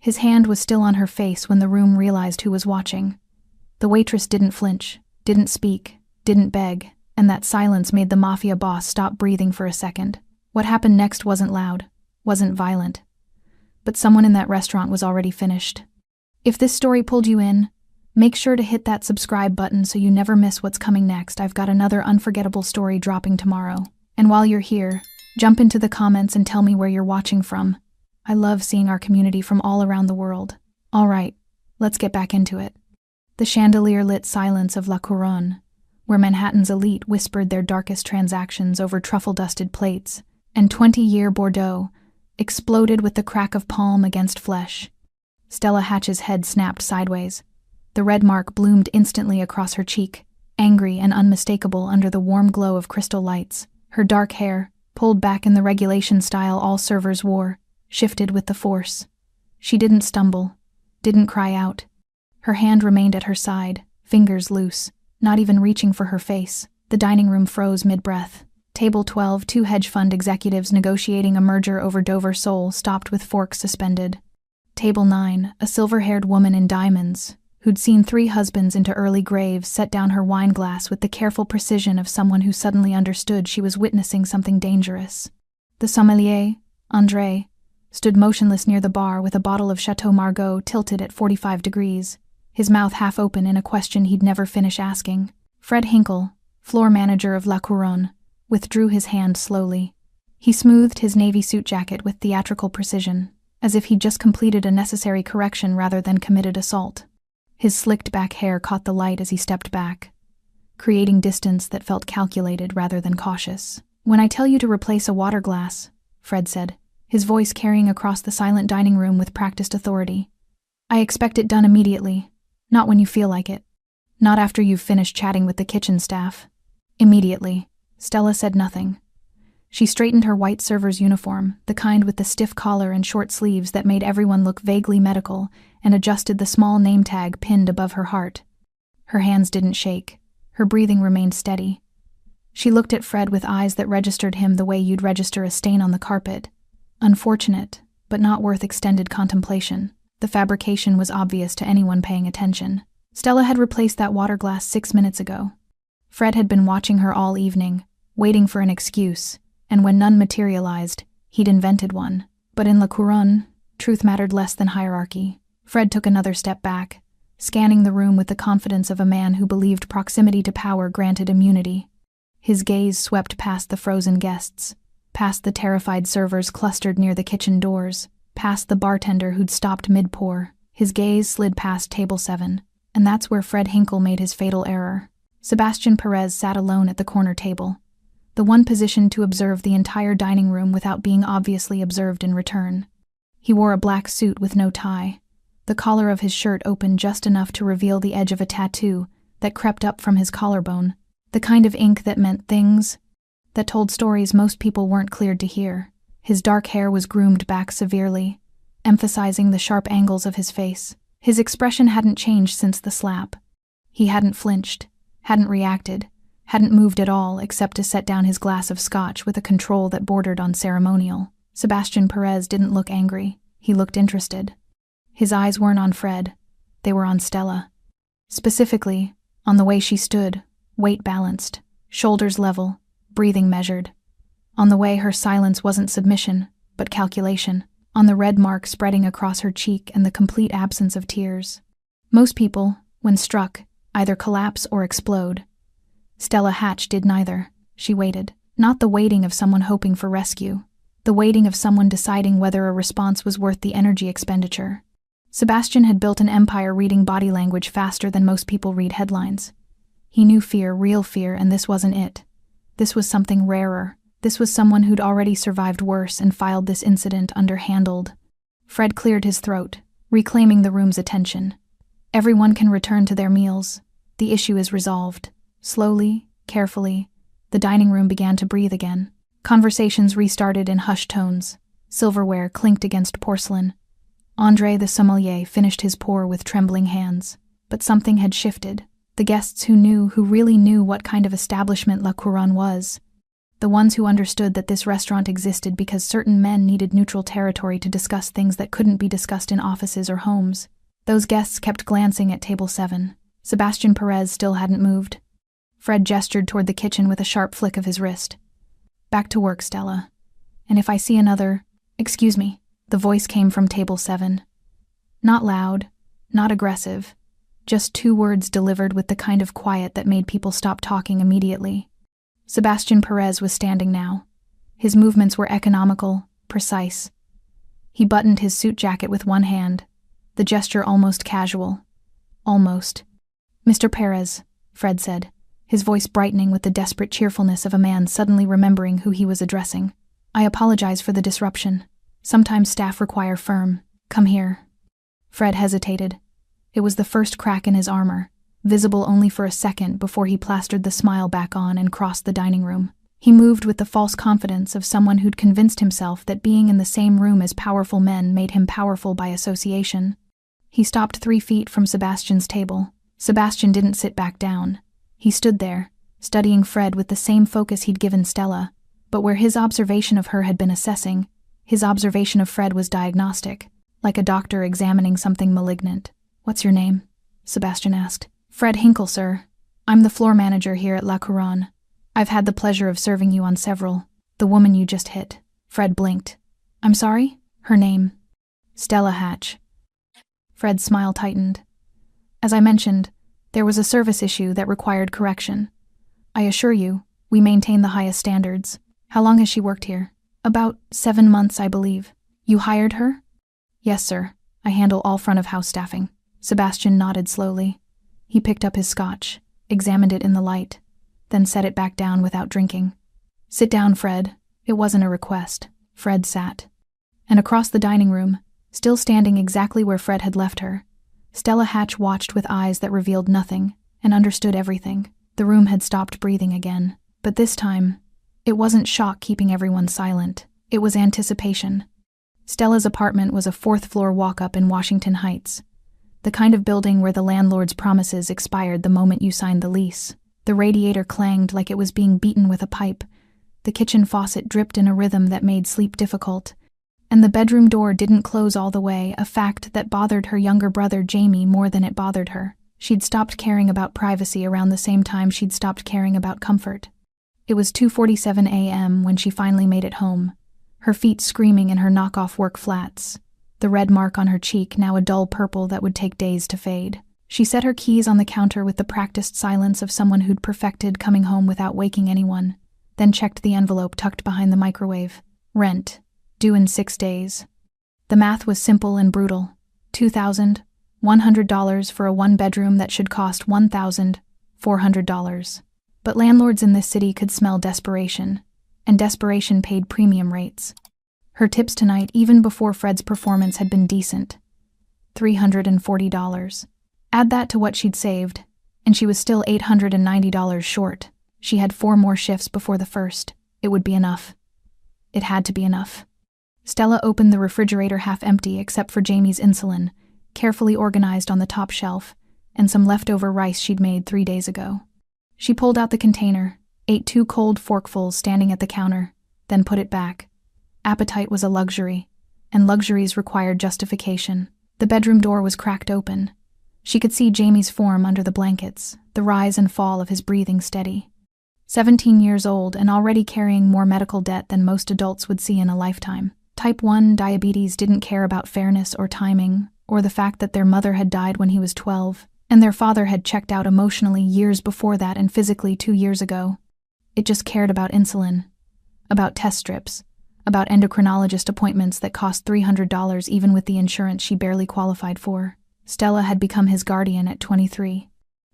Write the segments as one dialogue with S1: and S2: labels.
S1: His hand was still on her face when the room realized who was watching. The waitress didn't flinch, didn't speak, didn't beg, and that silence made the Mafia boss stop breathing for a second. What happened next wasn't loud, wasn't violent. But someone in that restaurant was already finished. If this story pulled you in, make sure to hit that subscribe button so you never miss what's coming next. I've got another unforgettable story dropping tomorrow. And while you're here, jump into the comments and tell me where you're watching from. I love seeing our community from all around the world. All right, let's get back into it. The chandelier-lit silence of La Couronne, where Manhattan's elite whispered their darkest transactions over truffle-dusted plates, and 20-year Bordeaux exploded with the crack of palm against flesh. Stella Hatch's head snapped sideways. The red mark bloomed instantly across her cheek, angry and unmistakable under the warm glow of crystal lights. Her dark hair, pulled back in the regulation style all servers wore, shifted with the force. She didn't stumble, didn't cry out. Her hand remained at her side, fingers loose, not even reaching for her face. The dining room froze mid-breath. Table 12, two hedge fund executives negotiating a merger over Dover Sole stopped with forks suspended. Table 9, a silver-haired woman in diamonds, who'd seen 3 husbands into early graves, set down her wine glass with the careful precision of someone who suddenly understood she was witnessing something dangerous. The sommelier, André, stood motionless near the bar with a bottle of Chateau Margaux tilted at 45 degrees, his mouth half open in a question he'd never finish asking. Fred Hinkle, floor manager of La Couronne, withdrew his hand slowly. He smoothed his navy suit jacket with theatrical precision, as if he'd just completed a necessary correction rather than committed assault. His slicked-back hair caught the light as he stepped back, creating distance that felt calculated rather than cautious. "When I tell you to replace a water glass," Fred said, his voice carrying across the silent dining room with practiced authority, "I expect it done immediately, not when you feel like it. Not after you've finished chatting with the kitchen staff." Immediately. Stella said nothing. She straightened her white server's uniform, the kind with the stiff collar and short sleeves that made everyone look vaguely medical, and adjusted the small name tag pinned above her heart. Her hands didn't shake. Her breathing remained steady. She looked at Fred with eyes that registered him the way you'd register a stain on the carpet. Unfortunate, but not worth extended contemplation. The fabrication was obvious to anyone paying attention. Stella had replaced that water glass 6 minutes ago. Fred had been watching her all evening, waiting for an excuse, and when none materialized, he'd invented one. But in La Couronne, truth mattered less than hierarchy. Fred took another step back, scanning the room with the confidence of a man who believed proximity to power granted immunity. His gaze swept past the frozen guests, past the terrified servers clustered near the kitchen doors, past the bartender who'd stopped mid-pour. His gaze slid past table 7, and that's where Fred Hinkle made his fatal error. Sebastian Perez sat alone at the corner table, the one positioned to observe the entire dining room without being obviously observed in return. He wore a black suit with no tie, the collar of his shirt open just enough to reveal the edge of a tattoo that crept up from his collarbone, the kind of ink that meant things, that told stories most people weren't cleared to hear. His dark hair was groomed back severely, emphasizing the sharp angles of his face. His expression hadn't changed since the slap. He hadn't flinched, hadn't reacted, hadn't moved at all except to set down his glass of scotch with a control that bordered on ceremonial. Sebastian Perez didn't look angry. He looked interested. His eyes weren't on Fred. They were on Stella. Specifically, on the way she stood, weight balanced, shoulders level, breathing measured. On the way her silence wasn't submission, but calculation. On the red mark spreading across her cheek and the complete absence of tears. Most people, when struck, either collapse or explode. Stella Hatch did neither. She waited. Not the waiting of someone hoping for rescue. The waiting of someone deciding whether a response was worth the energy expenditure. Sebastian had built an empire reading body language faster than most people read headlines. He knew fear, real fear, and this wasn't it. This was something rarer. This was someone who'd already survived worse and filed this incident underhandled. Fred cleared his throat, reclaiming the room's attention. Everyone can return to their meals. The issue is resolved. Slowly, carefully, the dining room began to breathe again. Conversations restarted in hushed tones. Silverware clinked against porcelain. André the sommelier finished his pour with trembling hands. But something had shifted. The guests who really knew what kind of establishment La Couronne was. The ones who understood that this restaurant existed because certain men needed neutral territory to discuss things that couldn't be discussed in offices or homes. Those guests kept glancing at table 7. Sebastian Perez still hadn't moved. Fred gestured toward the kitchen with a sharp flick of his wrist. "Back to work, Stella. And if I see another—" "Excuse me." The voice came from table 7. Not loud, not aggressive, just 2 words delivered with the kind of quiet that made people stop talking immediately. Sebastian Perez was standing now. His movements were economical, precise. He buttoned his suit jacket with one hand, the gesture almost casual. Almost. "Mr. Perez," Fred said, his voice brightening with the desperate cheerfulness of a man suddenly remembering who he was addressing. "I apologize for the disruption. Sometimes staff require firm. Come here." Fred hesitated. It was the first crack in his armor, visible only for a second before he plastered the smile back on and crossed the dining room. He moved with the false confidence of someone who'd convinced himself that being in the same room as powerful men made him powerful by association. He stopped 3 feet from Sebastian's table. Sebastian didn't sit back down. He stood there, studying Fred with the same focus he'd given Stella, but where his observation of her had been assessing, his observation of Fred was diagnostic, like a doctor examining something malignant. "What's your name?" Sebastian asked. "Fred Hinkle, sir. I'm the floor manager here at La Couronne. I've had the pleasure of serving you on several." "The woman you just hit." Fred blinked. "I'm sorry?" "Her name." "Stella Hatch." Fred's smile tightened. "As I mentioned, there was a service issue that required correction. I assure you, we maintain the highest standards. How long has she worked here?" "About 7 months, I believe." "You hired her?" "Yes, sir. I handle all front-of-house staffing." Sebastian nodded slowly. He picked up his scotch, examined it in the light, then set it back down without drinking. "Sit down, Fred." It wasn't a request. Fred sat. And across the dining room, still standing exactly where Fred had left her, Stella Hatch watched with eyes that revealed nothing and understood everything. The room had stopped breathing again. But this time, it wasn't shock keeping everyone silent. It was anticipation. Stella's apartment was a 4th-floor walk-up in Washington Heights, the kind of building where the landlord's promises expired the moment you signed the lease. The radiator clanged like it was being beaten with a pipe. The kitchen faucet dripped in a rhythm that made sleep difficult. And the bedroom door didn't close all the way, a fact that bothered her younger brother Jamie more than it bothered her. She'd stopped caring about privacy around the same time she'd stopped caring about comfort. It was 2:47 a.m. when she finally made it home, her feet screaming in her knockoff work flats, the red mark on her cheek now a dull purple that would take days to fade. She set her keys on the counter with the practiced silence of someone who'd perfected coming home without waking anyone, then checked the envelope tucked behind the microwave. Rent, due in 6 days. The math was simple and brutal. $2,100 for a 1-bedroom that should cost $1,400. But landlords in this city could smell desperation, and desperation paid premium rates. Her tips tonight, even before Fred's performance, had been decent. $340. Add that to what she'd saved, and she was still $890 short. She had 4 more shifts before the first. It would be enough. It had to be enough. Stella opened the refrigerator half empty except for Jamie's insulin, carefully organized on the top shelf, and some leftover rice she'd made 3 days ago. She pulled out the container, ate 2 cold forkfuls standing at the counter, then put it back. Appetite was a luxury, and luxuries required justification. The bedroom door was cracked open. She could see Jamie's form under the blankets, the rise and fall of his breathing steady. 17 years old and already carrying more medical debt than most adults would see in a lifetime. Type 1 diabetes didn't care about fairness or timing, or the fact that their mother had died when he was 12, and their father had checked out emotionally years before that and physically 2 years ago. It just cared about insulin, about test strips, about endocrinologist appointments that cost $300 even with the insurance she barely qualified for. Stella had become his guardian at 23.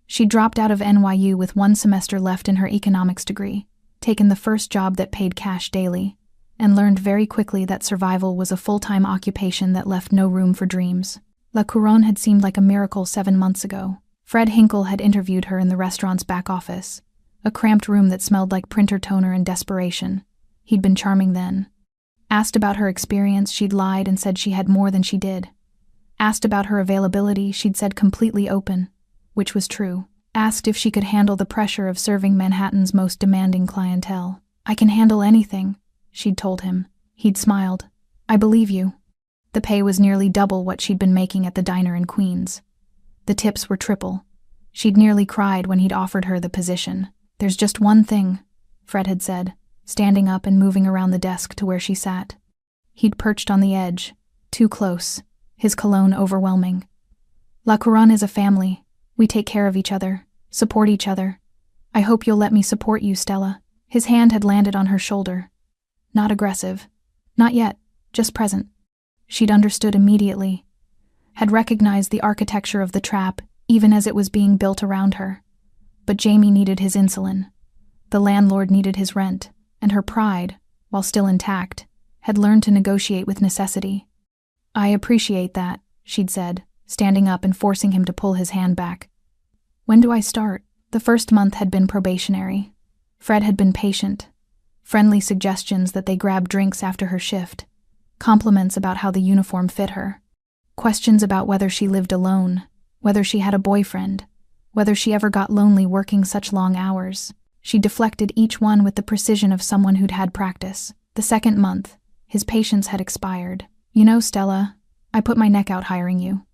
S1: She dropped out of NYU with 1 semester left in her economics degree, taken the first job that paid cash daily, and learned very quickly that survival was a full-time occupation that left no room for dreams. La Couronne had seemed like a miracle 7 months ago. Fred Hinkle had interviewed her in the restaurant's back office, a cramped room that smelled like printer toner and desperation. He'd been charming then. Asked about her experience, she'd lied and said she had more than she did. Asked about her availability, she'd said completely open, which was true. Asked if she could handle the pressure of serving Manhattan's most demanding clientele. "I can handle anything," she'd told him. He'd smiled. "I believe you." The pay was nearly double what she'd been making at the diner in Queens. The tips were triple. She'd nearly cried when he'd offered her the position. "There's just one thing," Fred had said, standing up and moving around the desk to where she sat. He'd perched on the edge, too close, his cologne overwhelming. "La Couronne is a family. We take care of each other, support each other. I hope you'll let me support you, Stella." His hand had landed on her shoulder. Not aggressive. Not yet, just present. She'd understood immediately. Had recognized the architecture of the trap, even as it was being built around her. But Jamie needed his insulin. The landlord needed his rent, and her pride, while still intact, had learned to negotiate with necessity. "I appreciate that," she'd said, standing up and forcing him to pull his hand back. "When do I start?" The first month had been probationary. Fred had been patient. Friendly suggestions that they grab drinks after her shift. Compliments about how the uniform fit her. Questions about whether she lived alone, whether she had a boyfriend, whether she ever got lonely working such long hours. She deflected each one with the precision of someone who'd had practice. The second month, his patience had expired. "You know, Stella, I put my neck out hiring you."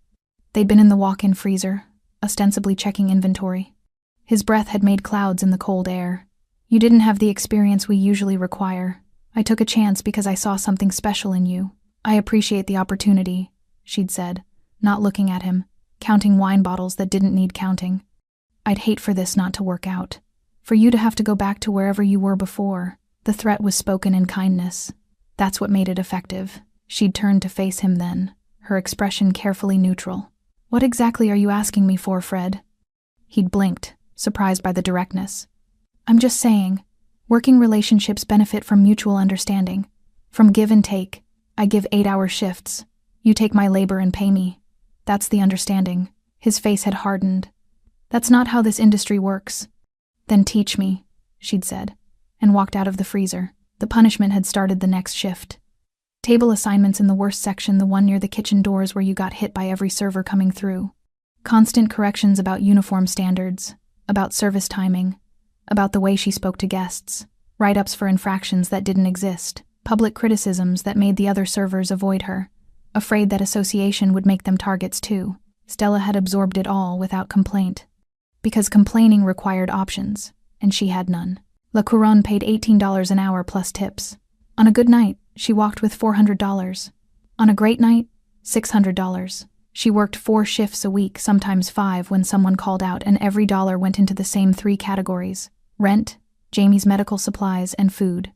S1: They'd been in the walk-in freezer, ostensibly checking inventory. His breath had made clouds in the cold air. "You didn't have the experience we usually require. I took a chance because I saw something special in you. I appreciate the opportunity," she'd said, not looking at him, counting wine bottles that didn't need counting. "I'd hate for this not to work out. For you to have to go back to wherever you were before." The threat was spoken in kindness. That's what made it effective. She'd turned to face him then, her expression carefully neutral. "What exactly are you asking me for, Fred?" He'd blinked, surprised by the directness. "I'm just saying, working relationships benefit from mutual understanding. From give and take. I give 8-hour shifts. You take my labor and pay me. That's the understanding." His face had hardened. "That's not how this industry works." "Then teach me," she'd said, and walked out of the freezer. The punishment had started the next shift. Table assignments in the worst section, the one near the kitchen doors where you got hit by every server coming through. Constant corrections about uniform standards, about service timing, about the way she spoke to guests, write-ups for infractions that didn't exist, public criticisms that made the other servers avoid her, afraid that association would make them targets too. Stella had absorbed it all without complaint. Because complaining required options, and she had none. La Couronne paid $18 an hour plus tips. On a good night, she walked with $400. On a great night, $600. She worked 4 shifts a week, sometimes 5 when someone called out, and every dollar went into the same 3 categories: rent, Jamie's medical supplies, and food.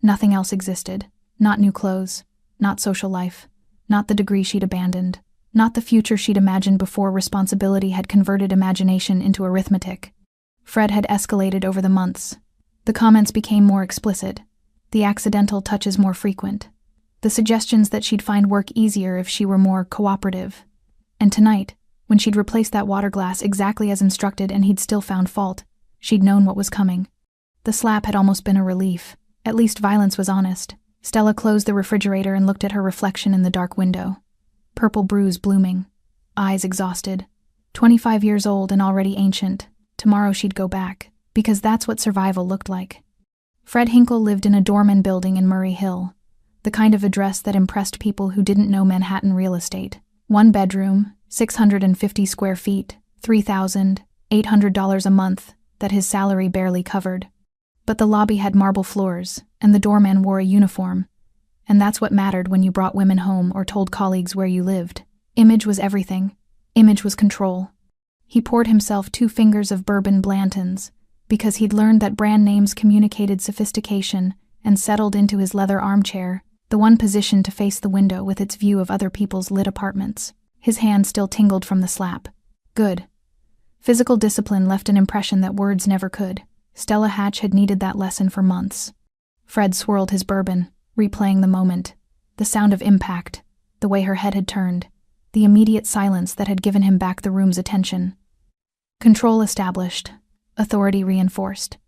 S1: Nothing else existed. Not new clothes, not social life, not the degree she'd abandoned, not the future she'd imagined before responsibility had converted imagination into arithmetic. Fred had escalated over the months. The comments became more explicit, the accidental touches more frequent, the suggestions that she'd find work easier if she were more cooperative. And tonight, when she'd replaced that water glass exactly as instructed and he'd still found fault, she'd known what was coming. The slap had almost been a relief. At least violence was honest. Stella closed the refrigerator and looked at her reflection in the dark window. Purple bruise blooming, eyes exhausted. 25 years old and already ancient. Tomorrow she'd go back, because that's what survival looked like. Fred Hinkle lived in a doorman building in Murray Hill, the kind of address that impressed people who didn't know Manhattan real estate. 1 bedroom, 650 square feet, $3,800 a month that his salary barely covered. But the lobby had marble floors, and the doorman wore a uniform, and that's what mattered when you brought women home or told colleagues where you lived. Image was everything. Image was control. He poured himself 2 fingers of bourbon Blanton's, because he'd learned that brand names communicated sophistication, and settled into his leather armchair, the one positioned to face the window with its view of other people's lit apartments. His hand still tingled from the slap. Good. Physical discipline left an impression that words never could. Stella Hatch had needed that lesson for months. Fred swirled his bourbon, replaying the moment. The sound of impact, the way her head had turned, the immediate silence that had given him back the room's attention. Control established, authority reinforced.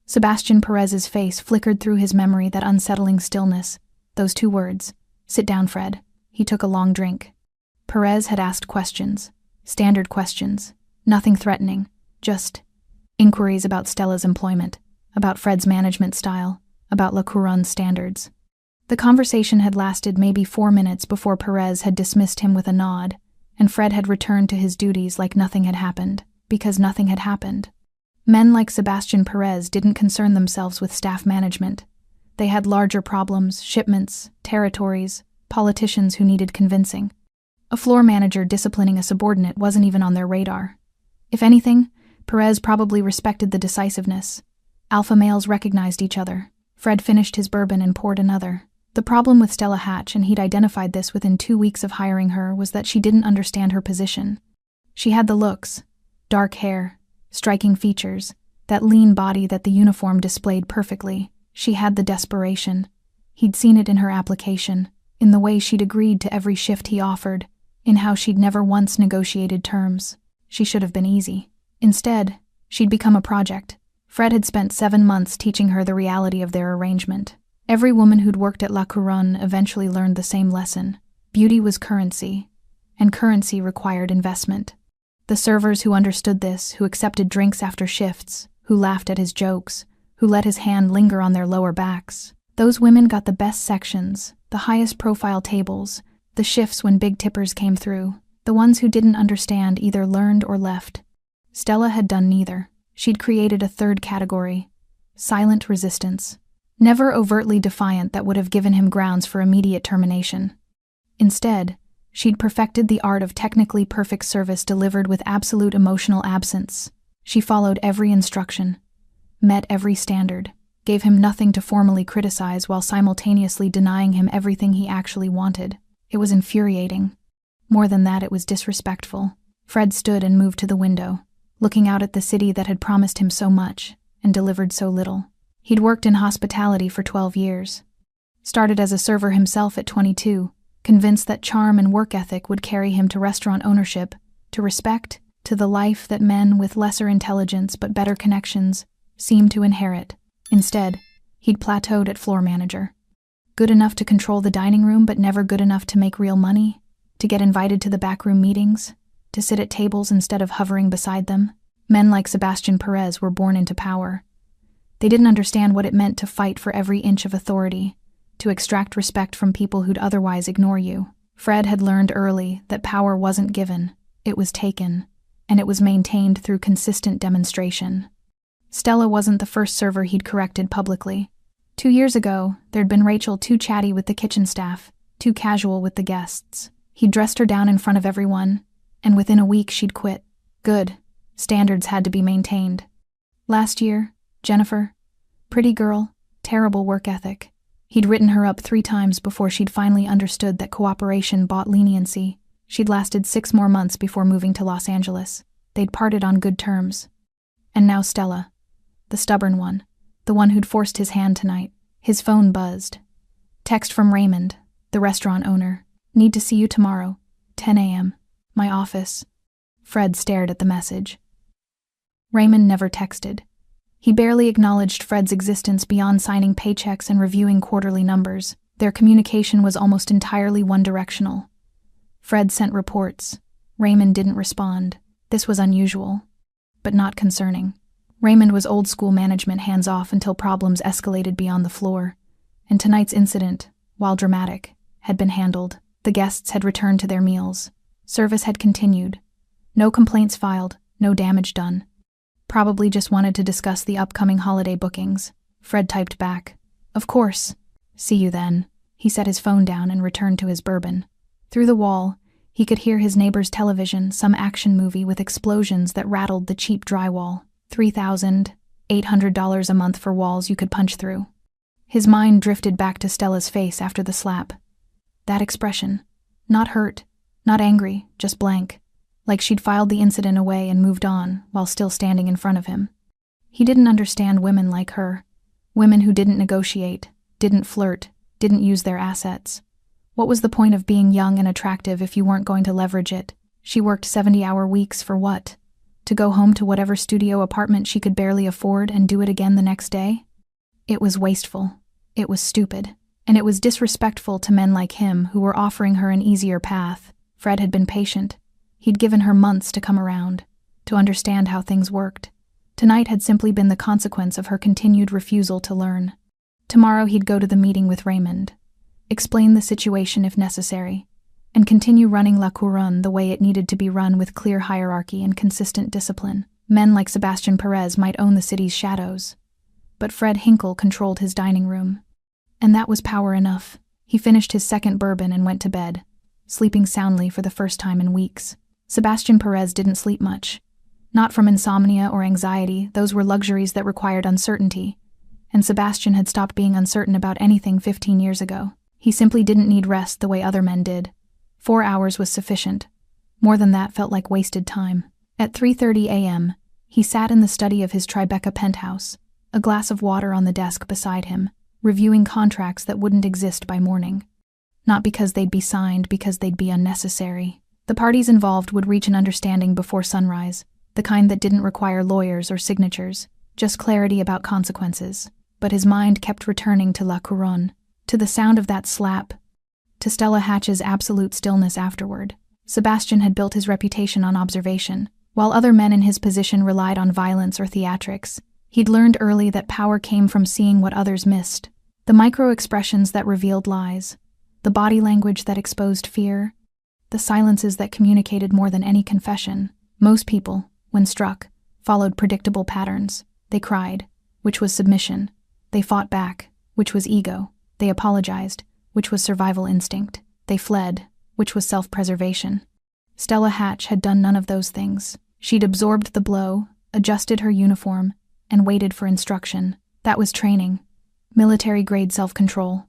S1: Sebastian Perez's face flickered through his memory, that unsettling stillness, those 2 words. "Sit down, Fred." He took a long drink. Perez had asked questions, standard questions, nothing threatening, just inquiries about Stella's employment, about Fred's management style, about La Couronne's standards. The conversation had lasted maybe 4 minutes before Perez had dismissed him with a nod, and Fred had returned to his duties like nothing had happened, because nothing had happened. Men like Sebastian Perez didn't concern themselves with staff management. They had larger problems, shipments, territories, politicians who needed convincing. A floor manager disciplining a subordinate wasn't even on their radar. If anything, Perez probably respected the decisiveness. Alpha males recognized each other. Fred finished his bourbon and poured another. The problem with Stella Hatch, and he'd identified this within 2 weeks of hiring her, was that she didn't understand her position. She had the looks, dark hair, striking features, that lean body that the uniform displayed perfectly. She had the desperation. He'd seen it in her application, in the way she'd agreed to every shift he offered, in how she'd never once negotiated terms. She should have been easy. Instead, she'd become a project. Fred had spent 7 months teaching her the reality of their arrangement. Every woman who'd worked at La Couronne eventually learned the same lesson. Beauty was currency, and currency required investment. The servers who understood this, who accepted drinks after shifts, who laughed at his jokes, who let his hand linger on their lower backs, those women got the best sections, the highest profile tables, the shifts when big tippers came through. The ones who didn't understand either learned or left. Stella had done neither. She'd created a third category: silent resistance. Never overtly defiant that would have given him grounds for immediate termination. Instead, she'd perfected the art of technically perfect service delivered with absolute emotional absence. She followed every instruction, met every standard, gave him nothing to formally criticize while simultaneously denying him everything he actually wanted. It was infuriating. More than that, it was disrespectful. Fred stood and moved to the window, looking out at the city that had promised him so much and delivered so little. He'd worked in hospitality for 12 years. Started as a server himself at 22, convinced that charm and work ethic would carry him to restaurant ownership, to respect, to the life that men with lesser intelligence but better connections seemed to inherit. Instead, he'd plateaued at floor manager. Good enough to control the dining room but never good enough to make real money, to get invited to the backroom meetings, to sit at tables instead of hovering beside them. Men like Sebastian Perez were born into power. They didn't understand what it meant to fight for every inch of authority, to extract respect from people who'd otherwise ignore you. Fred had learned early that power wasn't given, it was taken, and it was maintained through consistent demonstration. Stella wasn't the first server he'd corrected publicly. 2 years ago, there'd been Rachel too chatty with the kitchen staff, too casual with the guests. He'd dressed her down in front of everyone, and within a week she'd quit. Good. Standards had to be maintained. Last year, Jennifer, pretty girl, terrible work ethic. He'd written her up 3 times before she'd finally understood that cooperation bought leniency. She'd lasted 6 more months before moving to Los Angeles. They'd parted on good terms. And now Stella, the stubborn one, the one who'd forced his hand tonight. His phone buzzed. Text from Raymond, the restaurant owner. Need to see you tomorrow, 10 a.m., my office. Fred stared at the message. Raymond never texted. He barely acknowledged Fred's existence beyond signing paychecks and reviewing quarterly numbers. Their communication was almost entirely one-directional. Fred sent reports. Raymond didn't respond. This was unusual, but not concerning. Raymond was old-school management hands-off until problems escalated beyond the floor, and tonight's incident, while dramatic, had been handled. The guests had returned to their meals. Service had continued. No complaints filed, no damage done. Probably just wanted to discuss the upcoming holiday bookings. Fred typed back, "Of course. See you then." He set his phone down and returned to his bourbon. Through the wall, he could hear his neighbor's television, some action movie with explosions that rattled the cheap drywall. $3,800 a month for walls you could punch through. His mind drifted back to Stella's face after the slap. That expression. Not hurt, not angry, just blank. Like she'd filed the incident away and moved on, while still standing in front of him. He didn't understand women like her. Women who didn't negotiate, didn't flirt, didn't use their assets. What was the point of being young and attractive if you weren't going to leverage it? She worked 70-hour weeks for what? To go home to whatever studio apartment she could barely afford and do it again the next day? It was wasteful. It was stupid. And it was disrespectful to men like him who were offering her an easier path. Fred had been patient. He'd given her months to come around, to understand how things worked. Tonight had simply been the consequence of her continued refusal to learn. Tomorrow he'd go to the meeting with Raymond, explain the situation if necessary, and continue running La Couronne the way it needed to be run with clear hierarchy and consistent discipline. Men like Sebastian Perez might own the city's shadows, but Fred Hinkle controlled his dining room. And that was power enough. He finished his second bourbon and went to bed, sleeping soundly for the first time in weeks. Sebastian Perez didn't sleep much. Not from insomnia or anxiety, those were luxuries that required uncertainty, and Sebastian had stopped being uncertain about anything 15 years ago. He simply didn't need rest the way other men did. 4 hours was sufficient. More than that felt like wasted time. At 3:30 a.m., he sat in the study of his Tribeca penthouse, a glass of water on the desk beside him, reviewing contracts that wouldn't exist by morning. Not because they'd be signed, because they'd be unnecessary. The parties involved would reach an understanding before sunrise, the kind that didn't require lawyers or signatures, just clarity about consequences. But his mind kept returning to La Couronne, to the sound of that slap, to Stella Hatch's absolute stillness afterward. Sebastian had built his reputation on observation. While other men in his position relied on violence or theatrics, he'd learned early that power came from seeing what others missed. The micro-expressions that revealed lies, the body language that exposed fear, the silences that communicated more than any confession. Most people, when struck, followed predictable patterns. They cried, which was submission. They fought back, which was ego. They apologized, which was survival instinct. They fled, which was self-preservation. Stella Hatch had done none of those things. She'd absorbed the blow, adjusted her uniform, and waited for instruction. That was training. Military-grade self-control.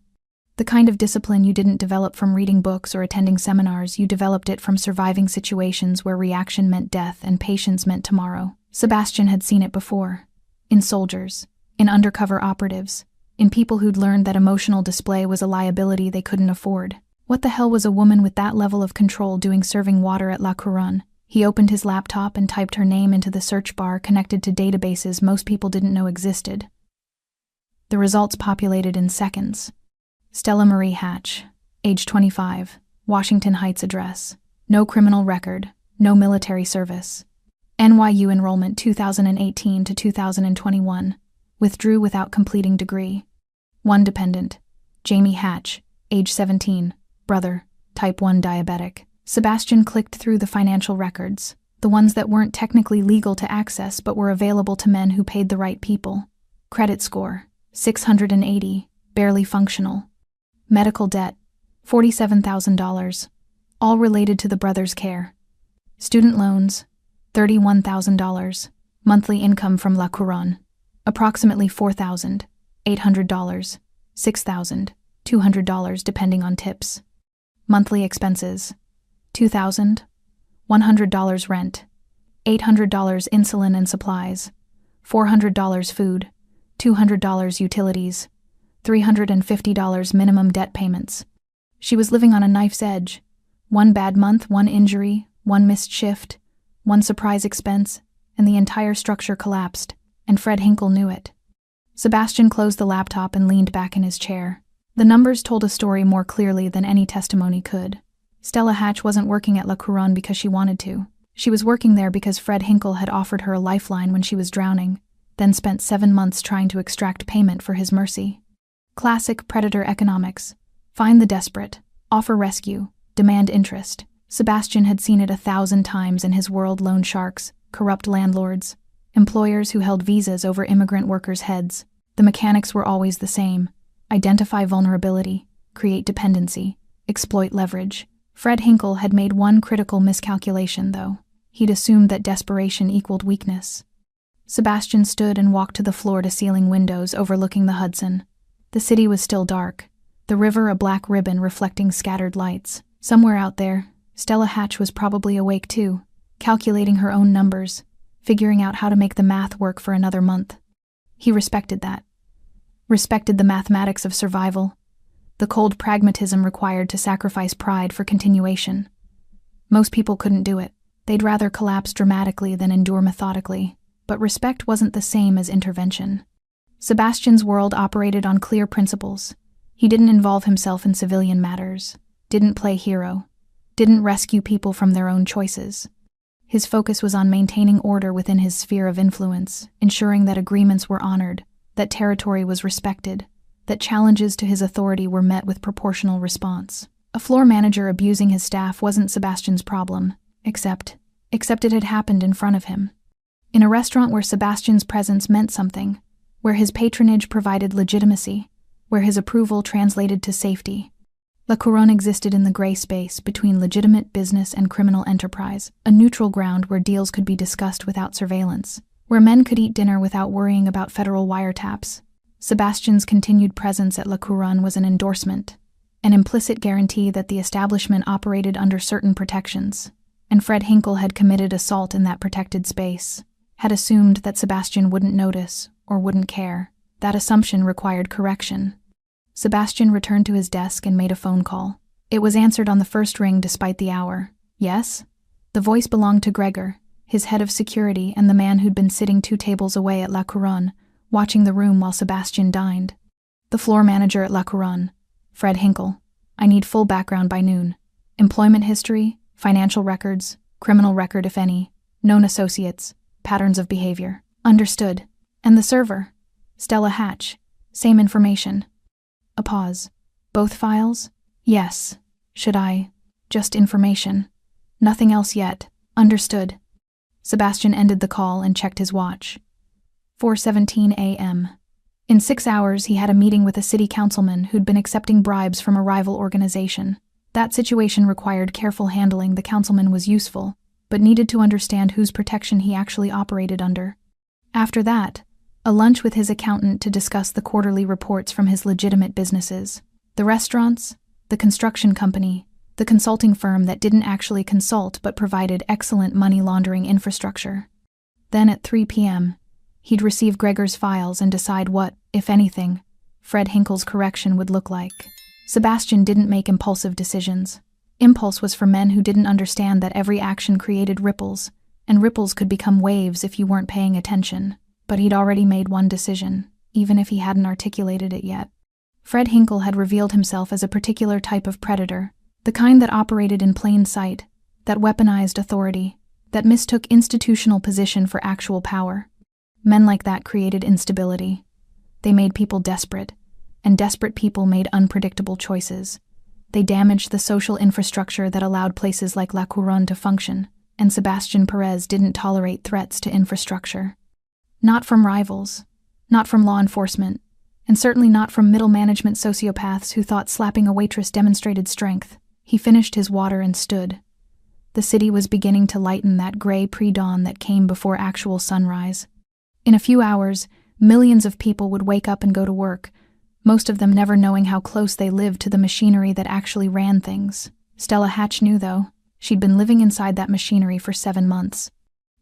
S1: The kind of discipline you didn't develop from reading books or attending seminars, you developed it from surviving situations where reaction meant death and patience meant tomorrow. Sebastian had seen it before. In soldiers, in undercover operatives, in people who'd learned that emotional display was a liability they couldn't afford. What the hell was a woman with that level of control doing serving water at La Couronne? He opened his laptop and typed her name into the search bar connected to databases most people didn't know existed. The results populated in seconds. Stella Marie Hatch, age 25, Washington Heights address, no criminal record, no military service. NYU enrollment 2018 to 2021, withdrew without completing degree. One dependent, Jamie Hatch, age 17, brother, type 1 diabetic. Sebastian clicked through the financial records, the ones that weren't technically legal to access but were available to men who paid the right people. Credit score, 680, barely functional. Medical debt, $47,000, all related to the brother's care. Student loans, $31,000. Monthly income from La Couronne, approximately $4,800, $6,200 depending on tips. Monthly expenses, $2,000, $100 rent, $800 insulin and supplies, $400 food, $200 utilities, $350 minimum debt payments. She was living on a knife's edge. One bad month, one injury, one missed shift, one surprise expense, and the entire structure collapsed, and Fred Hinkle knew it. Sebastian closed the laptop and leaned back in his chair. The numbers told a story more clearly than any testimony could. Stella Hatch wasn't working at La Couronne because she wanted to. She was working there because Fred Hinkle had offered her a lifeline when she was drowning, then spent 7 months trying to extract payment for his mercy. Classic predator economics. Find the desperate, offer rescue, demand interest. Sebastian had seen it 1,000 times in his world: loan sharks, corrupt landlords, employers who held visas over immigrant workers' heads. The mechanics were always the same: identify vulnerability, create dependency, exploit leverage. Fred Hinkle had made one critical miscalculation, though. He'd assumed that desperation equaled weakness. Sebastian stood and walked to the floor-to-ceiling windows overlooking the Hudson. The city was still dark, the river a black ribbon reflecting scattered lights. Somewhere out there, Stella Hatch was probably awake too, calculating her own numbers, figuring out how to make the math work for another month. He respected that. Respected the mathematics of survival, the cold pragmatism required to sacrifice pride for continuation. Most people couldn't do it. They'd rather collapse dramatically than endure methodically, but respect wasn't the same as intervention. Sebastian's world operated on clear principles. He didn't involve himself in civilian matters, didn't play hero, didn't rescue people from their own choices. His focus was on maintaining order within his sphere of influence, ensuring that agreements were honored, that territory was respected, that challenges to his authority were met with proportional response. A floor manager abusing his staff wasn't Sebastian's problem, except it had happened in front of him. In a restaurant where Sebastian's presence meant something, where his patronage provided legitimacy, where his approval translated to safety, La Couronne existed in the gray space between legitimate business and criminal enterprise, a neutral ground where deals could be discussed without surveillance, where men could eat dinner without worrying about federal wiretaps. Sebastian's continued presence at La Couronne was an endorsement, an implicit guarantee that the establishment operated under certain protections, and Fred Hinkle had committed assault in that protected space, had assumed that Sebastian wouldn't notice or wouldn't care. That assumption required correction. Sebastian returned to his desk and made a phone call. It was answered on the first ring despite the hour. Yes? The voice belonged to Gregor, his head of security and the man who'd been sitting 2 tables away at La Couronne, watching the room while Sebastian dined. The floor manager at La Couronne, Fred Hinkle. I need full background by noon. Employment history, financial records, criminal record if any, known associates, patterns of behavior. Understood. And the server? Stella Hatch. Same information. A pause. Both files? Yes. Should I? Just information. Nothing else yet. Understood. Sebastian ended the call and checked his watch. 4:17 a.m. In 6 hours, he had a meeting with a city councilman who'd been accepting bribes from a rival organization. That situation required careful handling. The councilman was useful, but needed to understand whose protection he actually operated under. After that, a lunch with his accountant to discuss the quarterly reports from his legitimate businesses. The restaurants, the construction company, the consulting firm that didn't actually consult but provided excellent money laundering infrastructure. Then at 3 p.m., he'd receive Gregor's files and decide what, if anything, Fred Hinkle's correction would look like. Sebastian didn't make impulsive decisions. Impulse was for men who didn't understand that every action created ripples, and ripples could become waves if you weren't paying attention. But he'd already made one decision, even if he hadn't articulated it yet. Fred Hinkle had revealed himself as a particular type of predator, the kind that operated in plain sight, that weaponized authority, that mistook institutional position for actual power. Men like that created instability. They made people desperate, and desperate people made unpredictable choices. They damaged the social infrastructure that allowed places like La Couronne to function, and Sebastian Perez didn't tolerate threats to infrastructure. Not from rivals, not from law enforcement, and certainly not from middle management sociopaths who thought slapping a waitress demonstrated strength. He finished his water and stood. The city was beginning to lighten that gray pre-dawn that came before actual sunrise. In a few hours, millions of people would wake up and go to work, most of them never knowing how close they lived to the machinery that actually ran things. Stella Hatch knew, though. She'd been living inside that machinery for 7 months.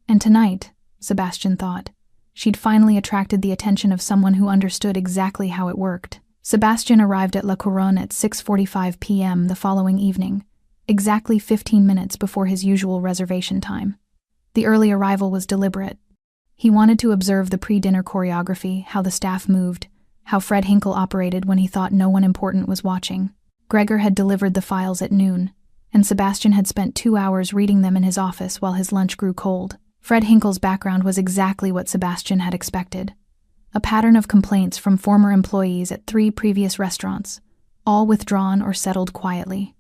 S1: And tonight, Sebastian thought, she'd finally attracted the attention of someone who understood exactly how it worked. Sebastian arrived at La Couronne at 6:45 p.m. the following evening, exactly 15 minutes before his usual reservation time. The early arrival was deliberate. He wanted to observe the pre-dinner choreography, how the staff moved, how Fred Hinkle operated when he thought no one important was watching. Gregor had delivered the files at noon, and Sebastian had spent 2 hours reading them in his office while his lunch grew cold. Fred Hinkle's background was exactly what Sebastian had expected. A pattern of complaints from former employees at 3 previous restaurants, all withdrawn or settled quietly.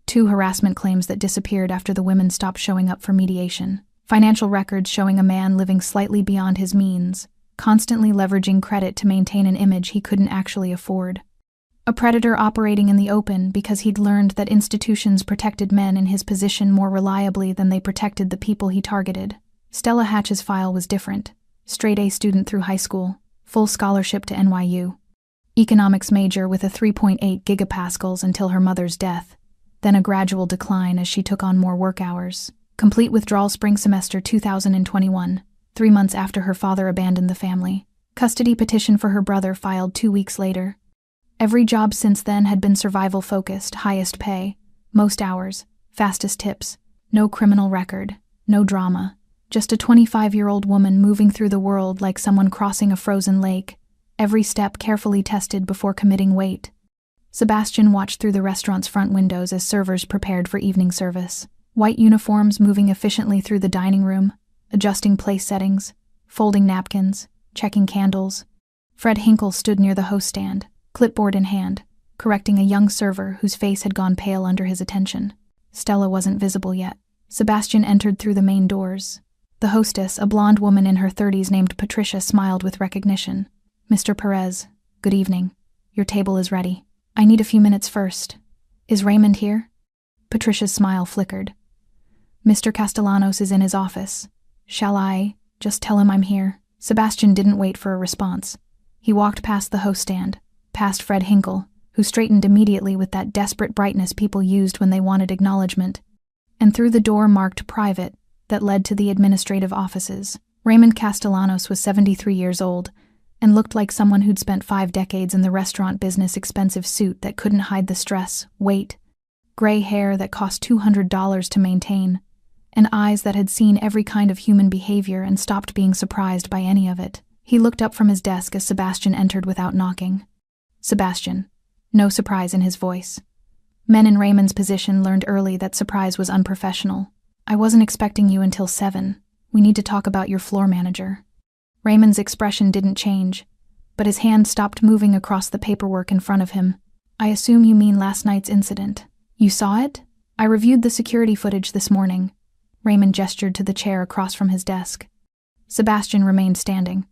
S1: 2 harassment claims that disappeared after the women stopped showing up for mediation. Financial records showing a man living slightly beyond his means, constantly leveraging credit to maintain an image he couldn't actually afford. A predator operating in the open because he'd learned that institutions protected men in his position more reliably than they protected the people he targeted. Stella Hatch's file was different. Straight-A student through high school, full scholarship to NYU. Economics major with a 3.8 gigapascals until her mother's death, then a gradual decline as she took on more work hours. Complete withdrawal spring semester 2021, 3 months after her father abandoned the family. Custody petition for her brother filed 2 weeks later. Every job since then had been survival-focused, highest pay, most hours, fastest tips, no criminal record, no drama. Just a 25-year-old woman moving through the world like someone crossing a frozen lake, every step carefully tested before committing weight. Sebastian watched through the restaurant's front windows as servers prepared for evening service. White uniforms moving efficiently through the dining room, adjusting place settings, folding napkins, checking candles. Fred Hinkle stood near the host stand, clipboard in hand, correcting a young server whose face had gone pale under his attention. Stella wasn't visible yet. Sebastian entered through the main doors. The hostess, a blonde woman in her 30s named Patricia, smiled with recognition. "Mr. Perez, good evening. Your table is ready. I need a few minutes first. Is Raymond here?" Patricia's smile flickered. "Mr. Castellanos is in his office. Shall I just tell him I'm here?" Sebastian didn't wait for a response. He walked past the host stand, past Fred Hinkle, who straightened immediately with that desperate brightness people used when they wanted acknowledgement, and through the door marked private that led to the administrative offices. Raymond Castellanos was 73 years old and looked like someone who'd spent 5 decades in the restaurant business. Expensive suit that couldn't hide the stress, weight, gray hair that cost $200 to maintain, and eyes that had seen every kind of human behavior and stopped being surprised by any of it. He looked up from his desk as Sebastian entered without knocking. "Sebastian." No surprise in his voice. Men in Raymond's position learned early that surprise was unprofessional. "I wasn't expecting you until 7. We need to talk about your floor manager." Raymond's expression didn't change, but his hand stopped moving across the paperwork in front of him. "I assume you mean last night's incident. You saw it? I reviewed the security footage this morning." Raymond gestured to the chair across from his desk. Sebastian remained standing.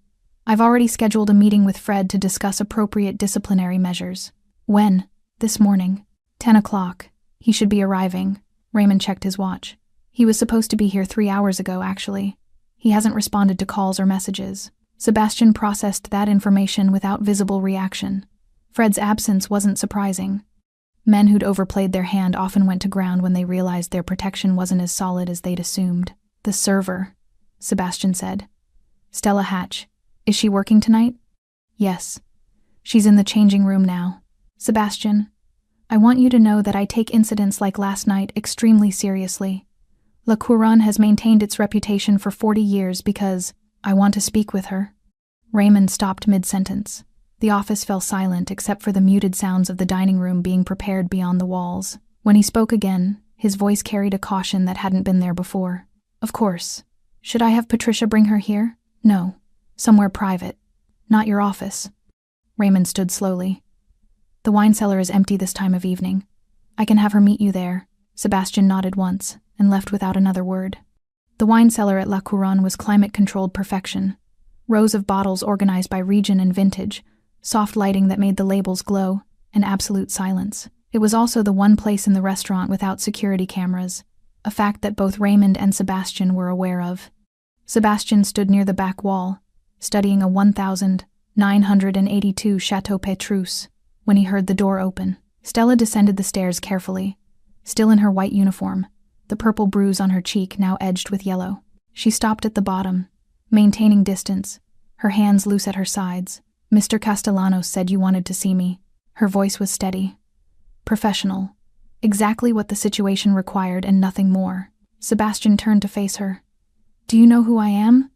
S1: "I've already scheduled a meeting with Fred to discuss appropriate disciplinary measures." "When?" "This morning. 10 o'clock. He should be arriving." Raymond checked his watch. "He was supposed to be here 3 hours ago, actually. He hasn't responded to calls or messages." Sebastian processed that information without visible reaction. Fred's absence wasn't surprising. Men who'd overplayed their hand often went to ground when they realized their protection wasn't as solid as they'd assumed. "The server," Sebastian said. "Stella Hatch. Is she working tonight?" "Yes. She's in the changing room now." "Sebastian, I want you to know that I take incidents like last night extremely seriously. La Couronne has maintained its reputation for 40 years because I want to speak with her." Raymond stopped mid-sentence. The office fell silent except for the muted sounds of the dining room being prepared beyond the walls. When he spoke again, his voice carried a caution that hadn't been there before. "Of course. Should I have Patricia bring her here?" "No. Somewhere private. Not your office." Raymond stood slowly. "The wine cellar is empty this time of evening. I can have her meet you there." Sebastian nodded once and left without another word. The wine cellar at La Couronne was climate-controlled perfection. Rows of bottles organized by region and vintage, soft lighting that made the labels glow, and absolute silence. It was also the one place in the restaurant without security cameras, a fact that both Raymond and Sebastian were aware of. Sebastian stood near the back wall, studying a 1982 Chateau Petrus, when he heard the door open. Stella descended the stairs carefully, still in her white uniform, the purple bruise on her cheek now edged with yellow. She stopped at the bottom, maintaining distance, her hands loose at her sides. "Mr. Castellanos said you wanted to see me." Her voice was steady, professional, exactly what the situation required and nothing more. Sebastian turned to face her. "Do you know who I am?"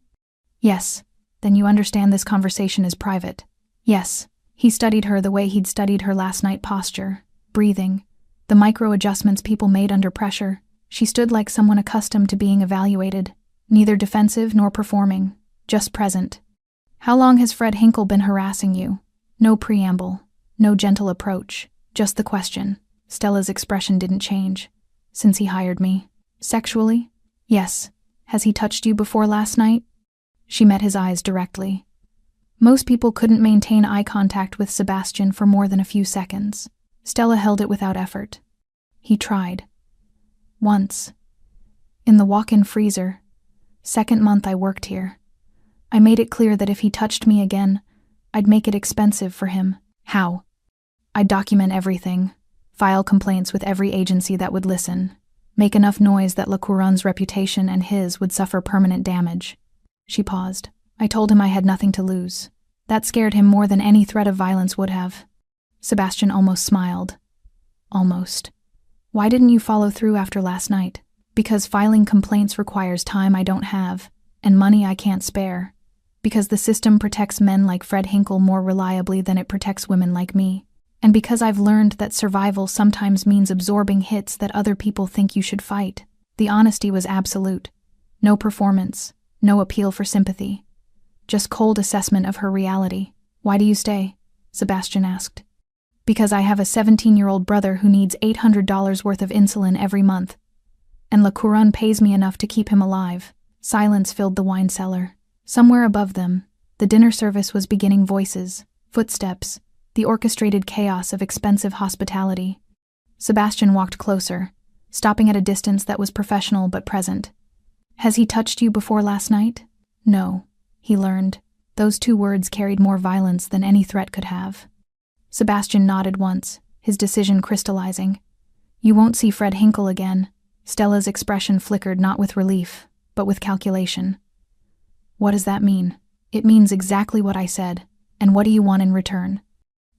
S1: "Yes." "Then you understand this conversation is private." "Yes." He studied her the way he'd studied her last night: posture, breathing, the micro-adjustments people made under pressure. She stood like someone accustomed to being evaluated, neither defensive nor performing, just present. "How long has Fred Hinkle been harassing you?" No preamble, no gentle approach, just the question. Stella's expression didn't change. "Since he hired me." "Sexually?" "Yes." "Has he touched you before last night?" She met his eyes directly. Most people couldn't maintain eye contact with Sebastian for more than a few seconds. Stella held it without effort. "He tried. Once. In the walk-in freezer. 2nd month I worked here. I made it clear that if he touched me again, I'd make it expensive for him." "How?" "I'd document everything, file complaints with every agency that would listen, make enough noise that La Couronne's reputation and his would suffer permanent damage." She paused. "I told him I had nothing to lose. That scared him more than any threat of violence would have." Sebastian almost smiled. "Almost. Why didn't you follow through after last night?" "Because filing complaints requires time I don't have, and money I can't spare. Because the system protects men like Fred Hinkle more reliably than it protects women like me. And because I've learned that survival sometimes means absorbing hits that other people think you should fight." The honesty was absolute. No performance, no appeal for sympathy. Just cold assessment of her reality. "Why do you stay?" Sebastian asked. Because I have a 17-year-old brother who needs $800 worth of insulin every month, and La Couronne pays me enough to keep him alive. Silence filled the wine cellar. Somewhere above them, the dinner service was beginning. Voices, footsteps, the orchestrated chaos of expensive hospitality. Sebastian walked closer, stopping at a distance that was professional but present. Has he touched you before last night? No, he learned. Those two words carried more violence than any threat could have. Sebastian nodded once, his decision crystallizing. You won't see Fred Hinkle again. Stella's expression flickered not with relief, but with calculation. What does that mean? It means exactly what I said. And what do you want in return?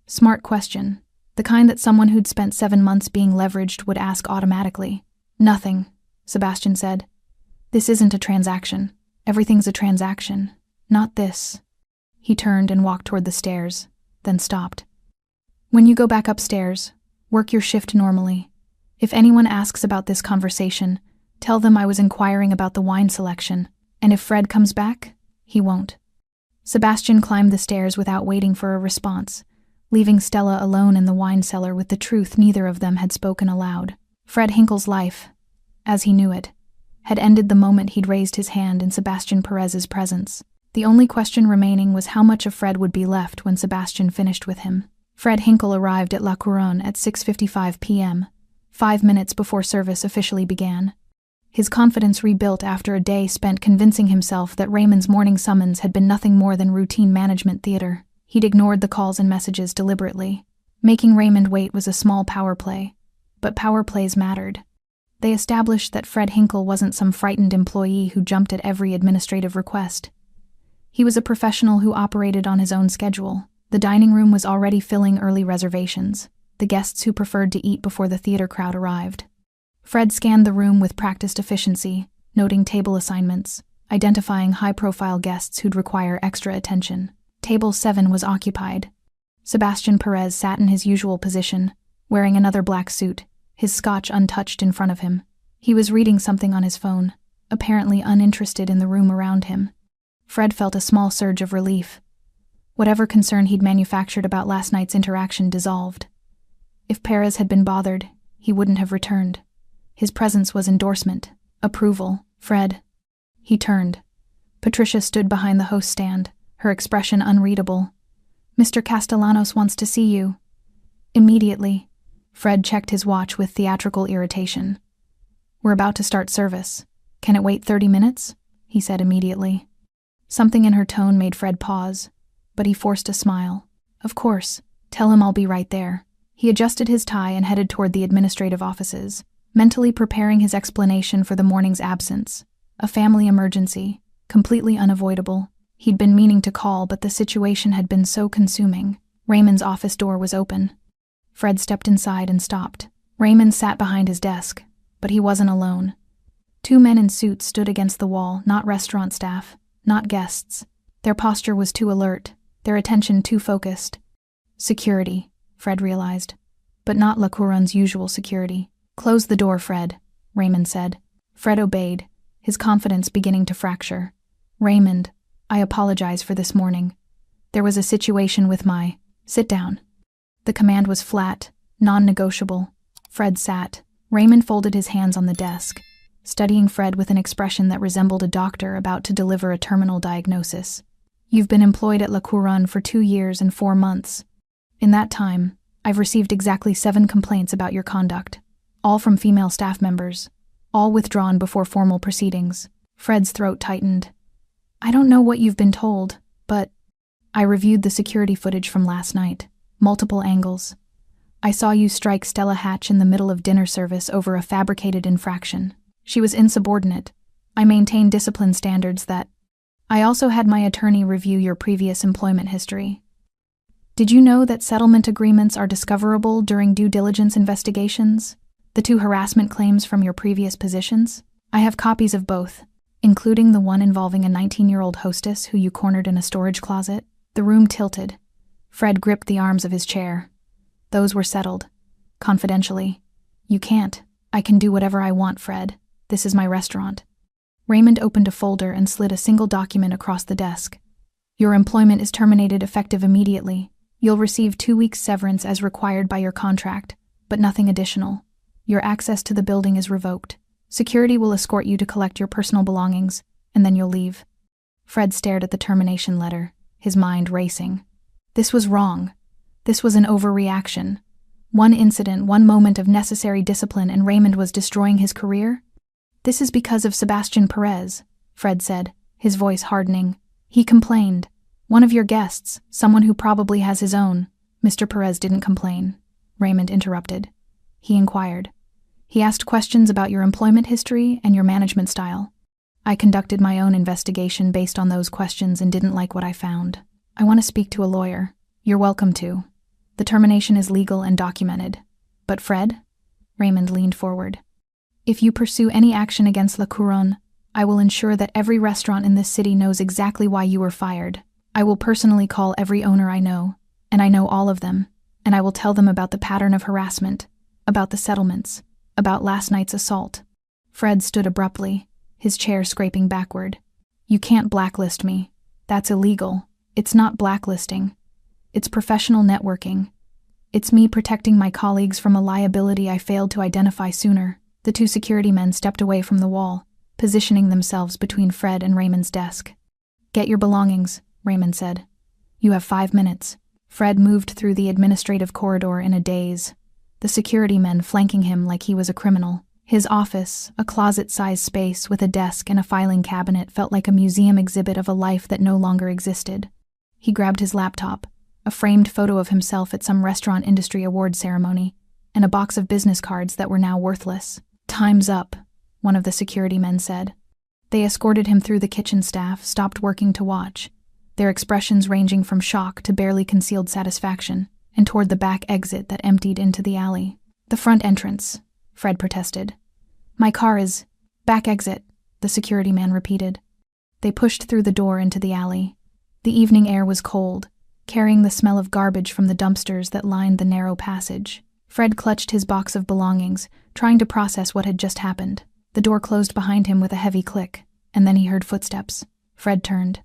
S1: Smart question. The kind that someone who'd spent 7 months being leveraged would ask automatically. Nothing, Sebastian said. This isn't a transaction. Everything's a transaction. Not this. He turned and walked toward the stairs, then stopped. When you go back upstairs, work your shift normally. If anyone asks about this conversation, tell them I was inquiring about the wine selection, and if Fred comes back, he won't. Sebastian climbed the stairs without waiting for a response, leaving Stella alone in the wine cellar with the truth neither of them had spoken aloud. Fred Hinkle's life, as he knew it, had ended the moment he'd raised his hand in Sebastian Perez's presence. The only question remaining was how much of Fred would be left when Sebastian finished with him. Fred Hinkle arrived at La Couronne at 6:55 p.m., 5 minutes before service officially began. His confidence rebuilt after a day spent convincing himself that Raymond's morning summons had been nothing more than routine management theater. He'd ignored the calls and messages deliberately. Making Raymond wait was a small power play, but power plays mattered. They established that Fred Hinkle wasn't some frightened employee who jumped at every administrative request. He was a professional who operated on his own schedule. The dining room was already filling early reservations, the guests who preferred to eat before the theater crowd arrived. Fred scanned the room with practiced efficiency, noting table assignments, identifying high-profile guests who'd require extra attention. Table 7 was occupied. Sebastian Perez sat in his usual position, wearing another black suit, his scotch untouched in front of him. He was reading something on his phone, apparently uninterested in the room around him. Fred felt a small surge of relief. Whatever concern he'd manufactured about last night's interaction dissolved. If Perez had been bothered, he wouldn't have returned. His presence was endorsement, approval. Fred. He turned. Patricia stood behind the host stand, her expression unreadable. Mr. Castellanos wants to see you. Immediately. Fred checked his watch with theatrical irritation. We're about to start service. Can it wait 30 minutes? He said immediately. Something in her tone made Fred pause, but he forced a smile. Of course. Tell him I'll be right there. He adjusted his tie and headed toward the administrative offices, mentally preparing his explanation for the morning's absence. A family emergency, completely unavoidable. He'd been meaning to call, but the situation had been so consuming. Raymond's office door was open. Fred stepped inside and stopped. Raymond sat behind his desk, but he wasn't alone. 2 men in suits stood against the wall, not restaurant staff, not guests. Their posture was too alert, their attention too focused. Security, Fred realized, but not La Couronne's usual security. Close the door, Fred, Raymond said. Fred obeyed, his confidence beginning to fracture. Raymond, I apologize for this morning. There was a situation with my... Sit down. The command was flat, non-negotiable. Fred sat. Raymond folded his hands on the desk, studying Fred with an expression that resembled a doctor about to deliver a terminal diagnosis. You've been employed at La Couronne for 2 years and 4 months. In that time, I've received exactly 7 complaints about your conduct, all from female staff members, all withdrawn before formal proceedings. Fred's throat tightened. I don't know what you've been told, but I reviewed the security footage from last night, multiple angles. I saw you strike Stella Hatch in the middle of dinner service over a fabricated infraction. She was insubordinate. I maintained discipline standards that... I also had my attorney review your previous employment history. Did you know that settlement agreements are discoverable during due diligence investigations? The 2 harassment claims from your previous positions? I have copies of both, including the one involving a 19-year-old hostess who you cornered in a storage closet. The room tilted. Fred gripped the arms of his chair. Those were settled. Confidentially. You can't. I can do whatever I want, Fred. This is my restaurant. Raymond opened a folder and slid a single document across the desk. Your employment is terminated effective immediately. You'll receive 2 weeks severance as required by your contract, but nothing additional. Your access to the building is revoked. Security will escort you to collect your personal belongings, and then you'll leave." Fred stared at the termination letter, his mind racing. This was wrong. This was an overreaction. One incident, one moment of necessary discipline, and Raymond was destroying his career? "This is because of Sebastian Perez," Fred said, his voice hardening. "He complained. One of your guests, someone who probably has his own." "Mr. Perez didn't complain," Raymond interrupted. "He inquired. He asked questions about your employment history and your management style. I conducted my own investigation based on those questions and didn't like what I found. I want to speak to a lawyer." "You're welcome to. The termination is legal and documented." "But Fred?" Raymond leaned forward. "If you pursue any action against La Couronne, I will ensure that every restaurant in this city knows exactly why you were fired. I will personally call every owner I know, and I know all of them, and I will tell them about the pattern of harassment, about the settlements, about last night's assault." Fred stood abruptly, his chair scraping backward. "You can't blacklist me. That's illegal. It's not blacklisting. It's professional networking. It's me protecting my colleagues from a liability I failed to identify sooner." The 2 security men stepped away from the wall, positioning themselves between Fred and Raymond's desk. "Get your belongings," Raymond said. "You have 5 minutes." Fred moved through the administrative corridor in a daze, the security men flanking him like he was a criminal. His office, a closet-sized space with a desk and a filing cabinet, felt like a museum exhibit of a life that no longer existed. He grabbed his laptop, a framed photo of himself at some restaurant industry award ceremony, and a box of business cards that were now worthless. "Time's up," one of the security men said. They escorted him through the kitchen staff, stopped working to watch, their expressions ranging from shock to barely concealed satisfaction, and toward the back exit that emptied into the alley. "The front entrance," Fred protested. "My car is—" "Back exit," the security man repeated. They pushed through the door into the alley. The evening air was cold, carrying the smell of garbage from the dumpsters that lined the narrow passage. Fred clutched his box of belongings, trying to process what had just happened. The door closed behind him with a heavy click, and then he heard footsteps. Fred turned.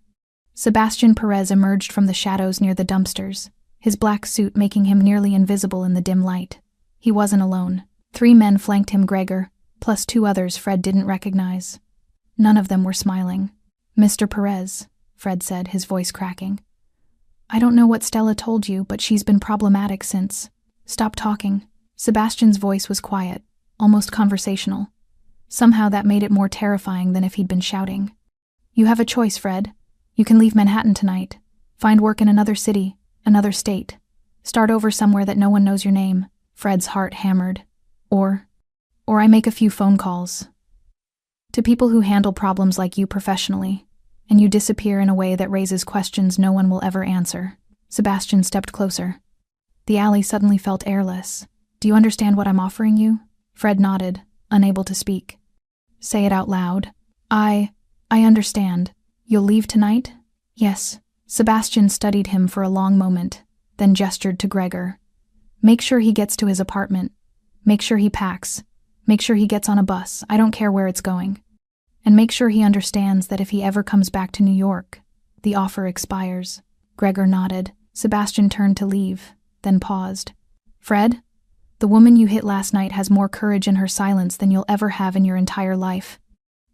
S1: Sebastian Perez emerged from the shadows near the dumpsters, his black suit making him nearly invisible in the dim light. He wasn't alone. 3 men flanked him, Gregor, plus 2 others Fred didn't recognize. None of them were smiling. "Mr. Perez," Fred said, his voice cracking. "I don't know what Stella told you, but she's been problematic since—" "Stop talking." Sebastian's voice was quiet, almost conversational. Somehow that made it more terrifying than if he'd been shouting. "You have a choice, Fred. You can leave Manhattan tonight, find work in another city, another state, start over somewhere that no one knows your name." Fred's heart hammered. Or I make a few phone calls to people who handle problems like you professionally, and you disappear in a way that raises questions no one will ever answer." Sebastian stepped closer. The alley suddenly felt airless. "Do you understand what I'm offering you?" Fred nodded, unable to speak. "Say it out loud." I understand. You'll leave tonight?" "Yes." Sebastian studied him for a long moment, then gestured to Gregor. "Make sure he gets to his apartment. Make sure he packs. Make sure he gets on a bus. I don't care where it's going. And make sure he understands that if he ever comes back to New York, the offer expires." Gregor nodded. Sebastian turned to leave, then paused. "Fred, the woman you hit last night has more courage in her silence than you'll ever have in your entire life.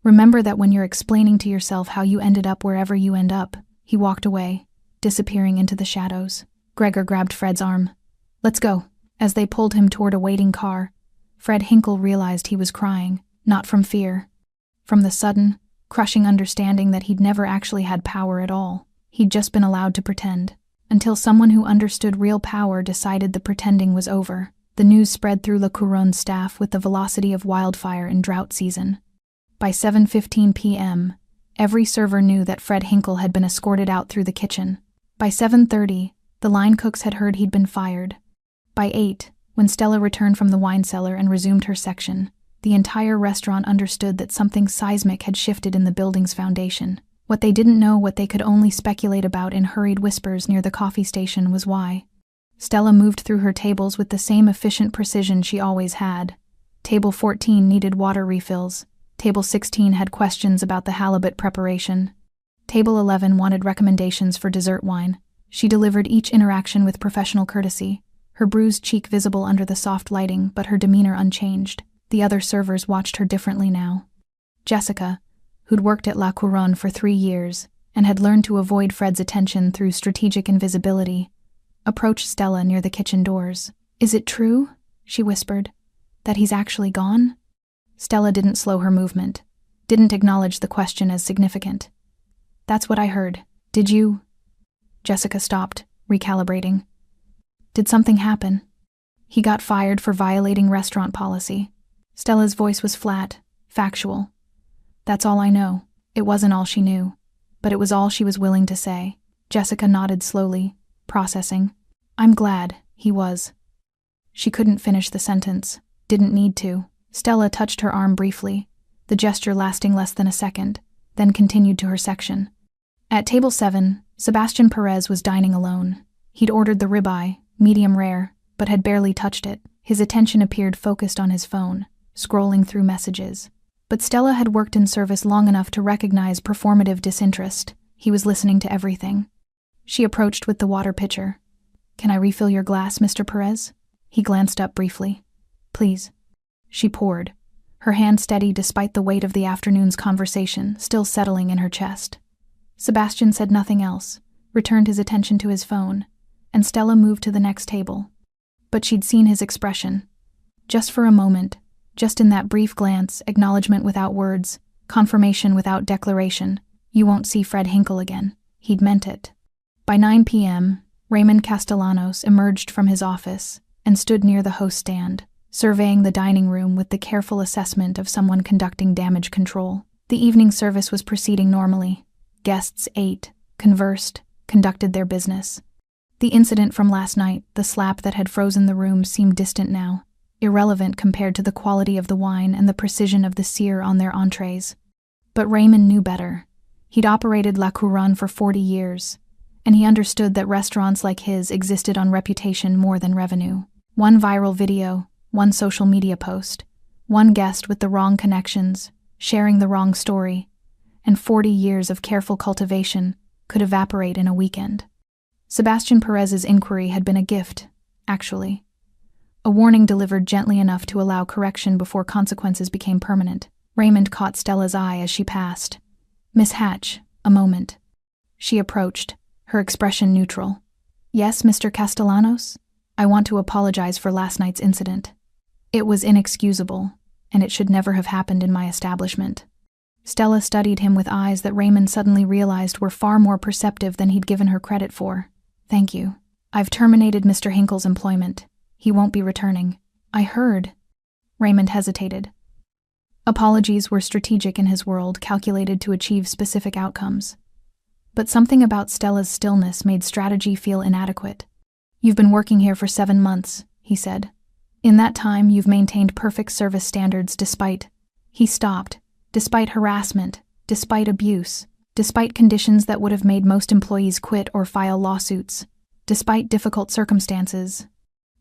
S1: Remember that when you're explaining to yourself how you ended up wherever you end up." He walked away, disappearing into the shadows. Gregor grabbed Fred's arm. "Let's go." As they pulled him toward a waiting car, Fred Hinkle realized he was crying, not from fear. From the sudden, crushing understanding that he'd never actually had power at all. He'd just been allowed to pretend, until someone who understood real power decided the pretending was over. The news spread through La Couronne staff with the velocity of wildfire in drought season. By 7:15 p.m., every server knew that Fred Hinkle had been escorted out through the kitchen. By 7:30, the line cooks had heard he'd been fired. By 8, when Stella returned from the wine cellar and resumed her section, the entire restaurant understood that something seismic had shifted in the building's foundation. What they didn't know, what they could only speculate about in hurried whispers near the coffee station, was why. Stella moved through her tables with the same efficient precision she always had. Table 14 needed water refills. Table 16 had questions about the halibut preparation. Table 11 wanted recommendations for dessert wine. She delivered each interaction with professional courtesy, her bruised cheek visible under the soft lighting but her demeanor unchanged. The other servers watched her differently now. Jessica, who'd worked at La Couronne for 3 years and had learned to avoid Fred's attention through strategic invisibility, approached Stella near the kitchen doors. "Is it true?" she whispered. "That he's actually gone?" Stella didn't slow her movement, didn't acknowledge the question as significant. "That's what I heard. Did you—" Jessica stopped, recalibrating. "Did something happen?" "He got fired for violating restaurant policy." Stella's voice was flat, factual. "That's all I know." It wasn't all she knew, but it was all she was willing to say. Jessica nodded slowly, processing. "I'm glad he was." She couldn't finish the sentence, didn't need to. Stella touched her arm briefly, the gesture lasting less than a second, then continued to her section. At table 7, Sebastian Perez was dining alone. He'd ordered the ribeye, medium rare, but had barely touched it. His attention appeared focused on his phone, scrolling through messages. But Stella had worked in service long enough to recognize performative disinterest. He was listening to everything. She approached with the water pitcher. "Can I refill your glass, Mr. Perez?" He glanced up briefly. "Please." She poured, her hand steady despite the weight of the afternoon's conversation still settling in her chest. Sebastian said nothing else, returned his attention to his phone, and Stella moved to the next table. But she'd seen his expression. Just for a moment, just in that brief glance, acknowledgement without words, confirmation without declaration, "You won't see Fred Hinkle again." He'd meant it. By 9 p.m., Raymond Castellanos emerged from his office and stood near the host stand, surveying the dining room with the careful assessment of someone conducting damage control. The evening service was proceeding normally. Guests ate, conversed, conducted their business. The incident from last night, the slap that had frozen the room, seemed distant now, irrelevant compared to the quality of the wine and the precision of the sear on their entrees. But Raymond knew better. He'd operated La Couronne for 40 years, and he understood that restaurants like his existed on reputation more than revenue. One viral video, one social media post, one guest with the wrong connections, sharing the wrong story, and 40 years of careful cultivation could evaporate in a weekend. Sebastian Perez's inquiry had been a gift, actually. A warning delivered gently enough to allow correction before consequences became permanent. Raymond caught Stella's eye as she passed. "Miss Hatch, a moment." She approached, her expression neutral. "Yes, Mr. Castellanos? I want to apologize for last night's incident. It was inexcusable, and it should never have happened in my establishment." Stella studied him with eyes that Raymond suddenly realized were far more perceptive than he'd given her credit for. "Thank you. I've terminated Mr. Hinkle's employment. He won't be returning." "I heard." Raymond hesitated. Apologies were strategic in his world, calculated to achieve specific outcomes. But something about Stella's stillness made strategy feel inadequate. "You've been working here for 7 months," he said. "In that time, you've maintained perfect service standards despite—" He stopped. "Despite harassment, despite abuse, despite conditions that would have made most employees quit or file lawsuits, despite difficult circumstances."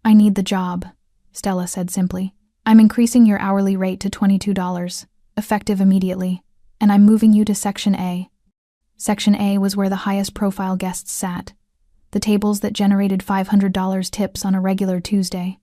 S1: "I need the job," Stella said simply. "I'm increasing your hourly rate to $22, effective immediately, and I'm moving you to Section A." Section A was where the highest profile guests sat, the tables that generated $500 tips on a regular Tuesday,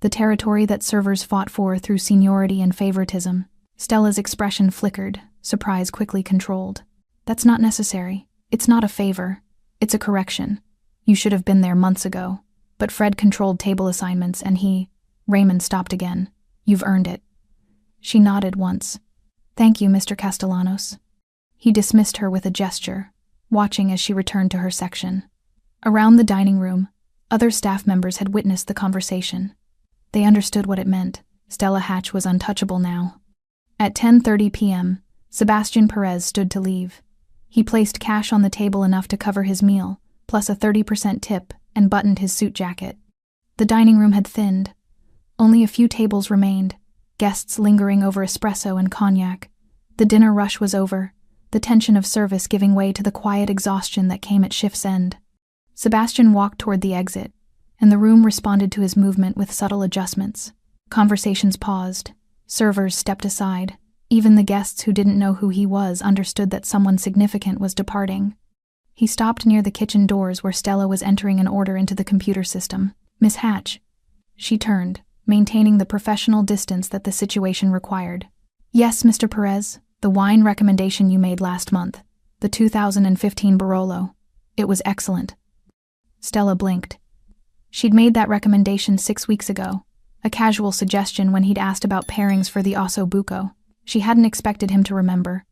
S1: the territory that servers fought for through seniority and favoritism. Stella's expression flickered, surprise quickly controlled. "That's not necessary. It's not a favor. It's a correction. You should have been there months ago." But Fred controlled table assignments and he— Raymond stopped again. "You've earned it." She nodded once. "Thank you, Mr. Castellanos." He dismissed her with a gesture, watching as she returned to her section. Around the dining room, other staff members had witnessed the conversation. They understood what it meant. Stella Hatch was untouchable now. At 10:30 p.m., Sebastian Perez stood to leave. He placed cash on the table enough to cover his meal, plus a 30% tip, and buttoned his suit jacket. The dining room had thinned. Only a few tables remained, guests lingering over espresso and cognac. The dinner rush was over, the tension of service giving way to the quiet exhaustion that came at shift's end. Sebastian walked toward the exit, and the room responded to his movement with subtle adjustments. Conversations paused. Servers stepped aside. Even the guests who didn't know who he was understood that someone significant was departing. He stopped near the kitchen doors where Stella was entering an order into the computer system. "Miss Hatch." She turned, maintaining the professional distance that the situation required. "Yes, Mr. Perez, the wine recommendation you made last month. The 2015 Barolo. It was excellent." Stella blinked. She'd made that recommendation 6 weeks ago, a casual suggestion when he'd asked about pairings for the Osso Buco. She hadn't expected him to remember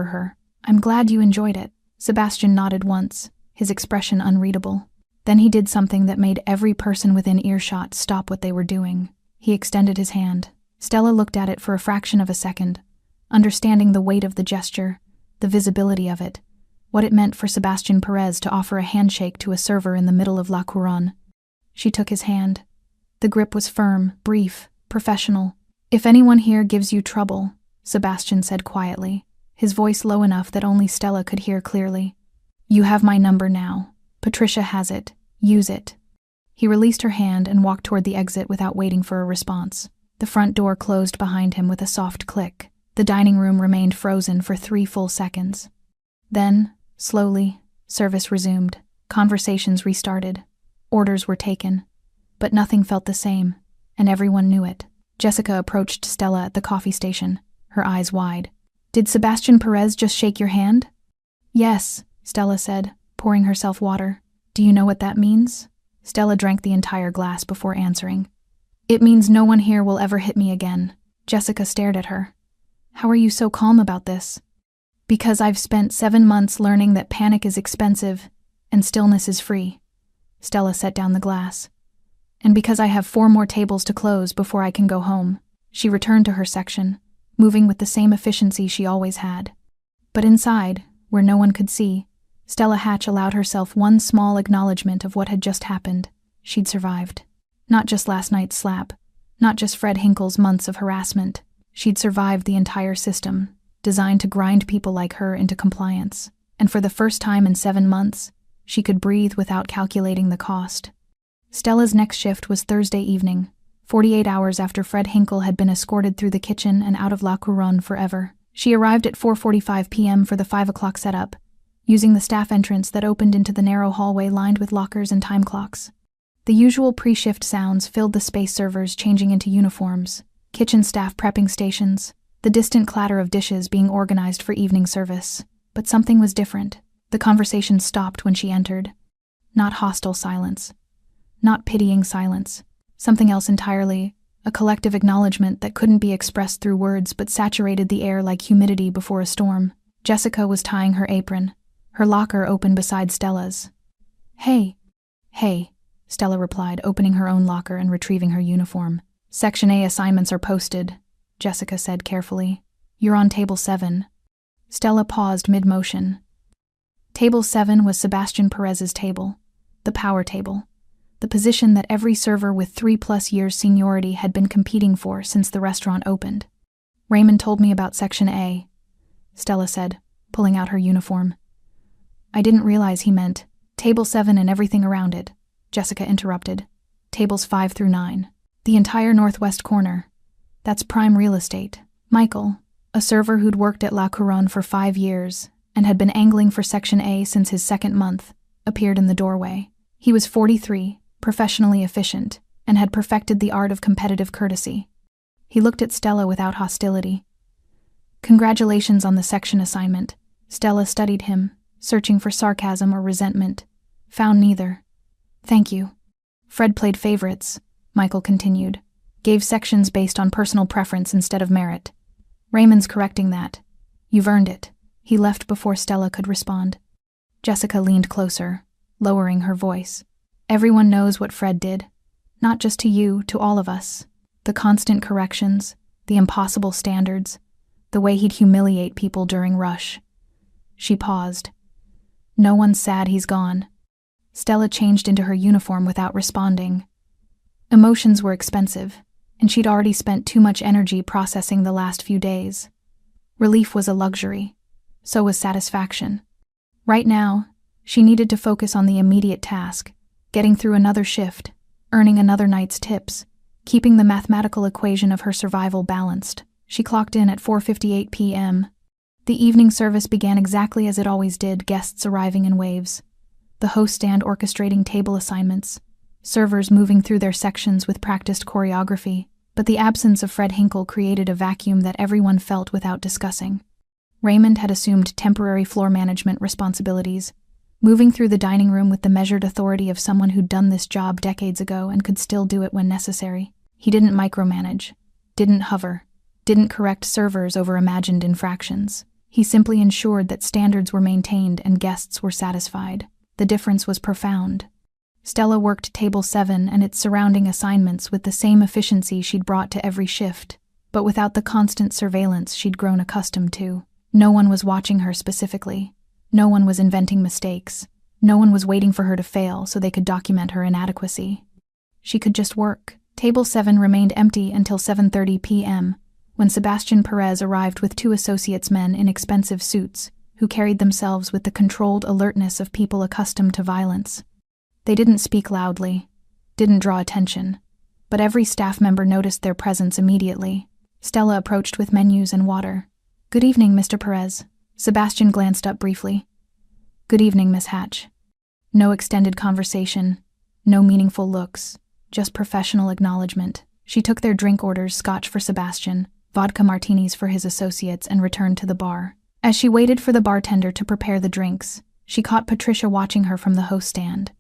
S1: her. "I'm glad you enjoyed it." Sebastian nodded once, his expression unreadable. Then he did something that made every person within earshot stop what they were doing. He extended his hand. Stella looked at it for a fraction of a second, understanding the weight of the gesture, the visibility of it, what it meant for Sebastian Perez to offer a handshake to a server in the middle of La Couronne. She took his hand. The grip was firm, brief, professional. "If anyone here gives you trouble," Sebastian said quietly, his voice low enough that only Stella could hear clearly, "you have my number now. Patricia has it. Use it." He released her hand and walked toward the exit without waiting for a response. The front door closed behind him with a soft click. The dining room remained frozen for 3 full seconds. Then, slowly, service resumed. Conversations restarted. Orders were taken. But nothing felt the same, and everyone knew it. Jessica approached Stella at the coffee station, her eyes wide. "Did Sebastian Perez just shake your hand?" "Yes," Stella said, pouring herself water. "Do you know what that means?" Stella drank the entire glass before answering. "It means no one here will ever hit me again." Jessica stared at her. "How are you so calm about this?" "Because I've spent 7 months learning that panic is expensive and stillness is free." Stella set down the glass. "And because I have 4 more tables to close before I can go home." She returned to her section, moving with the same efficiency she always had. But inside, where no one could see, Stella Hatch allowed herself one small acknowledgement of what had just happened. She'd survived. Not just last night's slap, not just Fred Hinkle's months of harassment. She'd survived the entire system, designed to grind people like her into compliance. And for the first time in 7 months, she could breathe without calculating the cost. Stella's next shift was Thursday evening, 48 hours after Fred Hinkle had been escorted through the kitchen and out of La Couronne forever. She arrived at 4:45 p.m. for the 5 o'clock setup, using the staff entrance that opened into the narrow hallway lined with lockers and time clocks. The usual pre-shift sounds filled the space, servers changing into uniforms, kitchen staff prepping stations, the distant clatter of dishes being organized for evening service. But something was different. The conversation stopped when she entered. Not hostile silence. Not pitying silence. Something else entirely, a collective acknowledgement that couldn't be expressed through words but saturated the air like humidity before a storm. Jessica was tying her apron, her locker open beside Stella's. Hey, Stella replied, opening her own locker and retrieving her uniform. "Section A assignments are posted," Jessica said carefully. "You're on table 7. Stella paused mid-motion. Table 7 was Sebastian Perez's table, the power table, the position that every server with 3+ years seniority had been competing for since the restaurant opened. "Raymond told me about Section A," Stella said, pulling out her uniform. "I didn't realize he meant Table 7 and everything around it," Jessica interrupted. "Tables 5 through 9. The entire northwest corner. That's prime real estate." Michael, a server who'd worked at La Couronne for 5 years and had been angling for Section A since his 2nd month, appeared in the doorway. He was 43, professionally efficient, and had perfected the art of competitive courtesy. He looked at Stella without hostility. "Congratulations on the section assignment." Stella studied him, searching for sarcasm or resentment. Found neither. "Thank you." "Fred played favorites," Michael continued. "Gave sections based on personal preference instead of merit. Raymond's correcting that. You've earned it." He left before Stella could respond. Jessica leaned closer, lowering her voice. "Everyone knows what Fred did. Not just to you, to all of us. The constant corrections, the impossible standards, the way he'd humiliate people during rush." She paused. "No one's sad he's gone." Stella changed into her uniform without responding. Emotions were expensive, and she'd already spent too much energy processing the last few days. Relief was a luxury. So was satisfaction. Right now, she needed to focus on the immediate task, getting through another shift, earning another night's tips, keeping the mathematical equation of her survival balanced. She clocked in at 4:58 p.m. The evening service began exactly as it always did, guests arriving in waves. The host stand orchestrating table assignments, servers moving through their sections with practiced choreography, but the absence of Fred Hinkle created a vacuum that everyone felt without discussing. Raymond had assumed temporary floor management responsibilities, moving through the dining room with the measured authority of someone who'd done this job decades ago and could still do it when necessary. He didn't micromanage, didn't hover, didn't correct servers over imagined infractions. He simply ensured that standards were maintained and guests were satisfied. The difference was profound. Stella worked table 7 and its surrounding assignments with the same efficiency she'd brought to every shift, but without the constant surveillance she'd grown accustomed to. No one was watching her specifically. No one was inventing mistakes. No one was waiting for her to fail so they could document her inadequacy. She could just work. Table 7 remained empty until 7:30 p.m., when Sebastian Perez arrived with 2 associates, men in expensive suits, who carried themselves with the controlled alertness of people accustomed to violence. They didn't speak loudly, didn't draw attention, but every staff member noticed their presence immediately. Stella approached with menus and water. "Good evening, Mr. Perez." Sebastian glanced up briefly. "Good evening, Miss Hatch." No extended conversation, no meaningful looks, just professional acknowledgement. She took their drink orders, scotch for Sebastian, vodka martinis for his associates, and returned to the bar. As she waited for the bartender to prepare the drinks, she caught Patricia watching her from the host stand.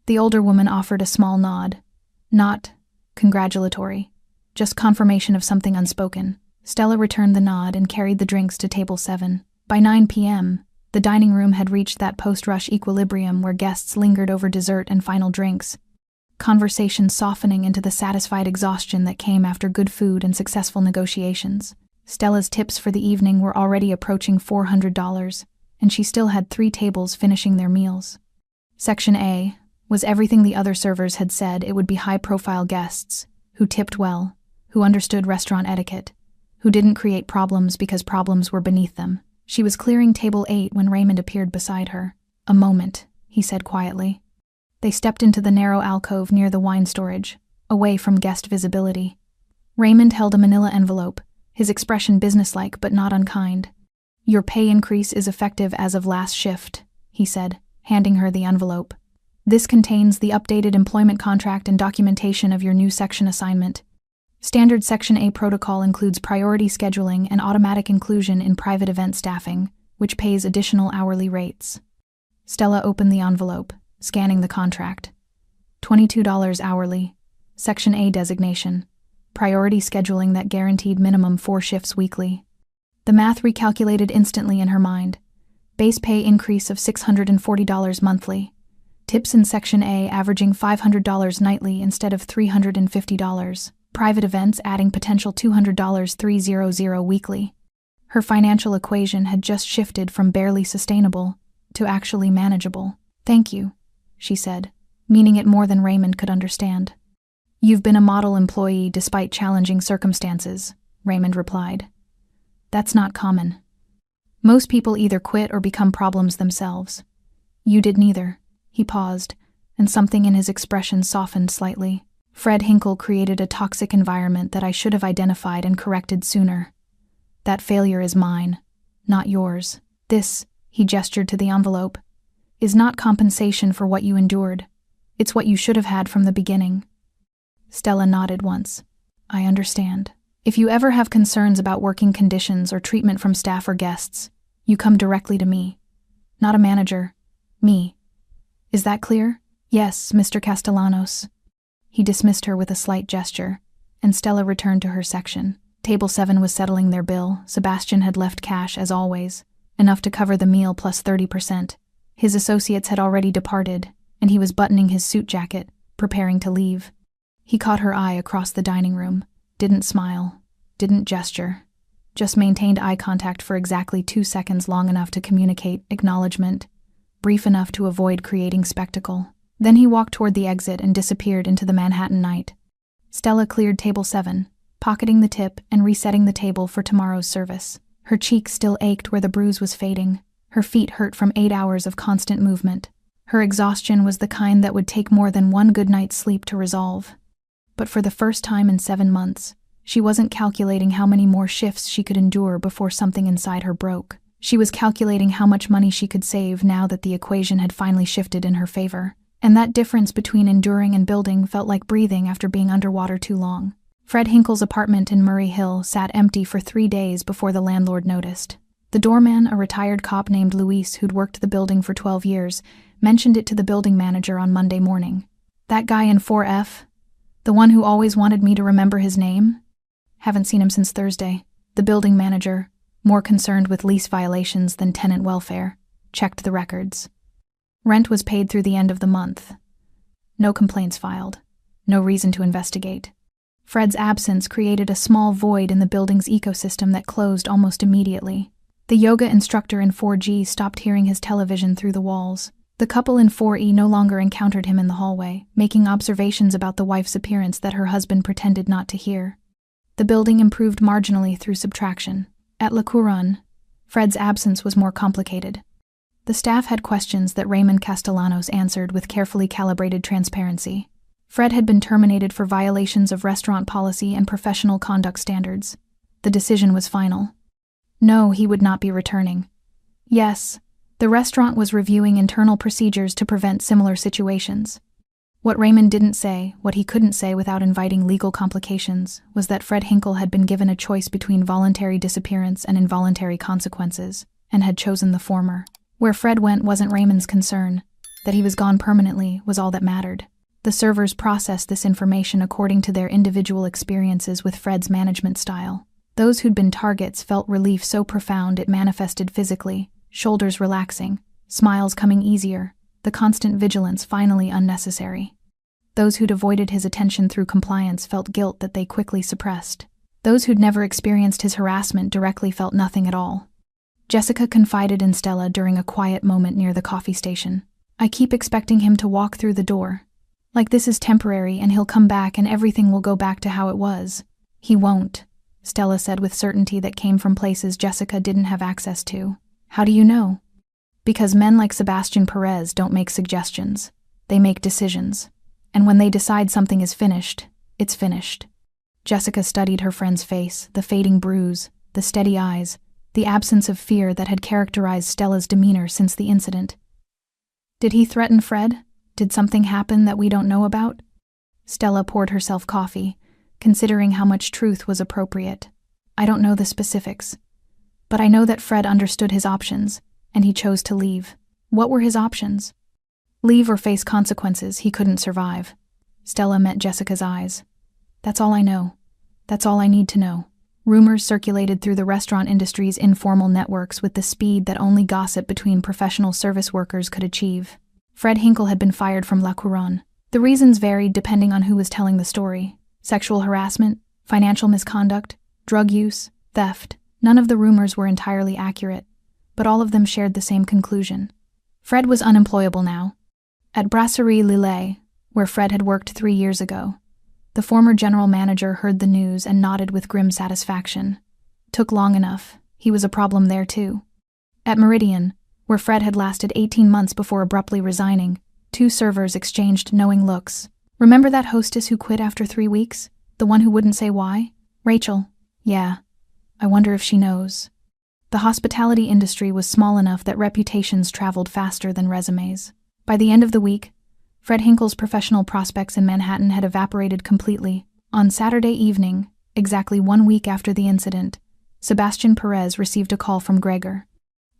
S1: The older woman offered a small nod. Not congratulatory, just confirmation of something unspoken. Stella returned the nod and carried the drinks to table 7. By 9 p.m., the dining room had reached that post-rush equilibrium where guests lingered over dessert and final drinks, conversation softening into the satisfied exhaustion that came after good food and successful negotiations. Stella's tips for the evening were already approaching $400, and she still had 3 tables finishing their meals. Section A was everything the other servers had said. It would be high-profile guests, who tipped well, who understood restaurant etiquette, who didn't create problems because problems were beneath them. She was clearing table 8 when Raymond appeared beside her. "A moment," he said quietly. They stepped into the narrow alcove near the wine storage, away from guest visibility. Raymond held a manila envelope, his expression businesslike but not unkind. "Your pay increase is effective as of last shift," he said, handing her the envelope. "This contains the updated employment contract and documentation of your new section assignment. Standard Section A protocol includes priority scheduling and automatic inclusion in private event staffing, which pays additional hourly rates." Stella opened the envelope, scanning the contract. $22 hourly, Section A designation, priority scheduling that guaranteed minimum 4 shifts weekly. The math recalculated instantly in her mind. Base pay increase of $640 monthly. Tips in Section A averaging $500 nightly instead of $350. Private events adding potential $200 $300 weekly. Her financial equation had just shifted from barely sustainable to actually manageable. "Thank you," she said, meaning it more than Raymond could understand. "You've been a model employee despite challenging circumstances," Raymond replied. "That's not common. Most people either quit or become problems themselves. You did neither." He paused, and something in his expression softened slightly. "Fred Hinkle created a toxic environment that I should have identified and corrected sooner. That failure is mine, not yours. This," he gestured to the envelope, "is not compensation for what you endured. It's what you should have had from the beginning." Stella nodded once. "I understand. If you ever have concerns about working conditions or treatment from staff or guests, you come directly to me. Not a manager. Me. Is that clear?" "Yes, Mr. Castellanos." He dismissed her with a slight gesture, and Stella returned to her section. Table 7 was settling their bill. Sebastian had left cash as always, enough to cover the meal plus 30%. His associates had already departed, and he was buttoning his suit jacket, preparing to leave. He caught her eye across the dining room, didn't smile, didn't gesture, just maintained eye contact for exactly 2 seconds, long enough to communicate acknowledgement, brief enough to avoid creating spectacle. Then he walked toward the exit and disappeared into the Manhattan night. Stella cleared table 7, pocketing the tip and resetting the table for tomorrow's service. Her cheek still ached where the bruise was fading. Her feet hurt from 8 hours of constant movement. Her exhaustion was the kind that would take more than one good night's sleep to resolve. But for the first time in 7 months, she wasn't calculating how many more shifts she could endure before something inside her broke. She was calculating how much money she could save now that the equation had finally shifted in her favor. And that difference between enduring and building felt like breathing after being underwater too long. Fred Hinkle's apartment in Murray Hill sat empty for 3 days before the landlord noticed. The doorman, a retired cop named Luis who'd worked the building for 12 years, mentioned it to the building manager on Monday morning. "That guy in 4F? The one who always wanted me to remember his name?" "Haven't seen him since Thursday." The building manager, more concerned with lease violations than tenant welfare, checked the records. Rent was paid through the end of the month. No complaints filed. No reason to investigate. Fred's absence created a small void in the building's ecosystem that closed almost immediately. The yoga instructor in 4G stopped hearing his television through the walls. The couple in 4E no longer encountered him in the hallway, making observations about the wife's appearance that her husband pretended not to hear. The building improved marginally through subtraction. At La Couronne, Fred's absence was more complicated. The staff had questions that Raymond Castellanos answered with carefully calibrated transparency. Fred had been terminated for violations of restaurant policy and professional conduct standards. The decision was final. No, he would not be returning. Yes, the restaurant was reviewing internal procedures to prevent similar situations. What Raymond didn't say, what he couldn't say without inviting legal complications, was that Fred Hinkle had been given a choice between voluntary disappearance and involuntary consequences, and had chosen the former. Where Fred went wasn't Raymond's concern. That he was gone permanently was all that mattered. The servers processed this information according to their individual experiences with Fred's management style. Those who'd been targets felt relief so profound it manifested physically, shoulders relaxing, smiles coming easier, the constant vigilance finally unnecessary. Those who'd avoided his attention through compliance felt guilt that they quickly suppressed. Those who'd never experienced his harassment directly felt nothing at all. Jessica confided in Stella during a quiet moment near the coffee station. "I keep expecting him to walk through the door. Like this is temporary and he'll come back and everything will go back to how it was." "He won't," Stella said with certainty that came from places Jessica didn't have access to. "How do you know?" "Because men like Sebastian Perez don't make suggestions. They make decisions. And when they decide something is finished, it's finished." Jessica studied her friend's face, the fading bruise, the steady eyes, the absence of fear that had characterized Stella's demeanor since the incident. "Did he threaten Fred? Did something happen that we don't know about?" Stella poured herself coffee, considering how much truth was appropriate. "I don't know the specifics. But I know that Fred understood his options, and he chose to leave." "What were his options?" "Leave or face consequences he couldn't survive." Stella met Jessica's eyes. "That's all I know. That's all I need to know." Rumors circulated through the restaurant industry's informal networks with the speed that only gossip between professional service workers could achieve. Fred Hinkle had been fired from La Couronne. The reasons varied depending on who was telling the story. Sexual harassment, financial misconduct, drug use, theft. None of the rumors were entirely accurate, but all of them shared the same conclusion. Fred was unemployable now. At Brasserie Lillet, where Fred had worked 3 years ago, the former general manager heard the news and nodded with grim satisfaction. Took long enough. He was a problem there too. At Meridian, where Fred had lasted 18 months before abruptly resigning, 2 servers exchanged knowing looks. "Remember that hostess who quit after 3 weeks? The one who wouldn't say why? Rachel." "Yeah. I wonder if she knows." The hospitality industry was small enough that reputations traveled faster than resumes. By the end of the week, Fred Hinkle's professional prospects in Manhattan had evaporated completely. On Saturday evening, exactly 1 week after the incident, Sebastian Perez received a call from Gregor.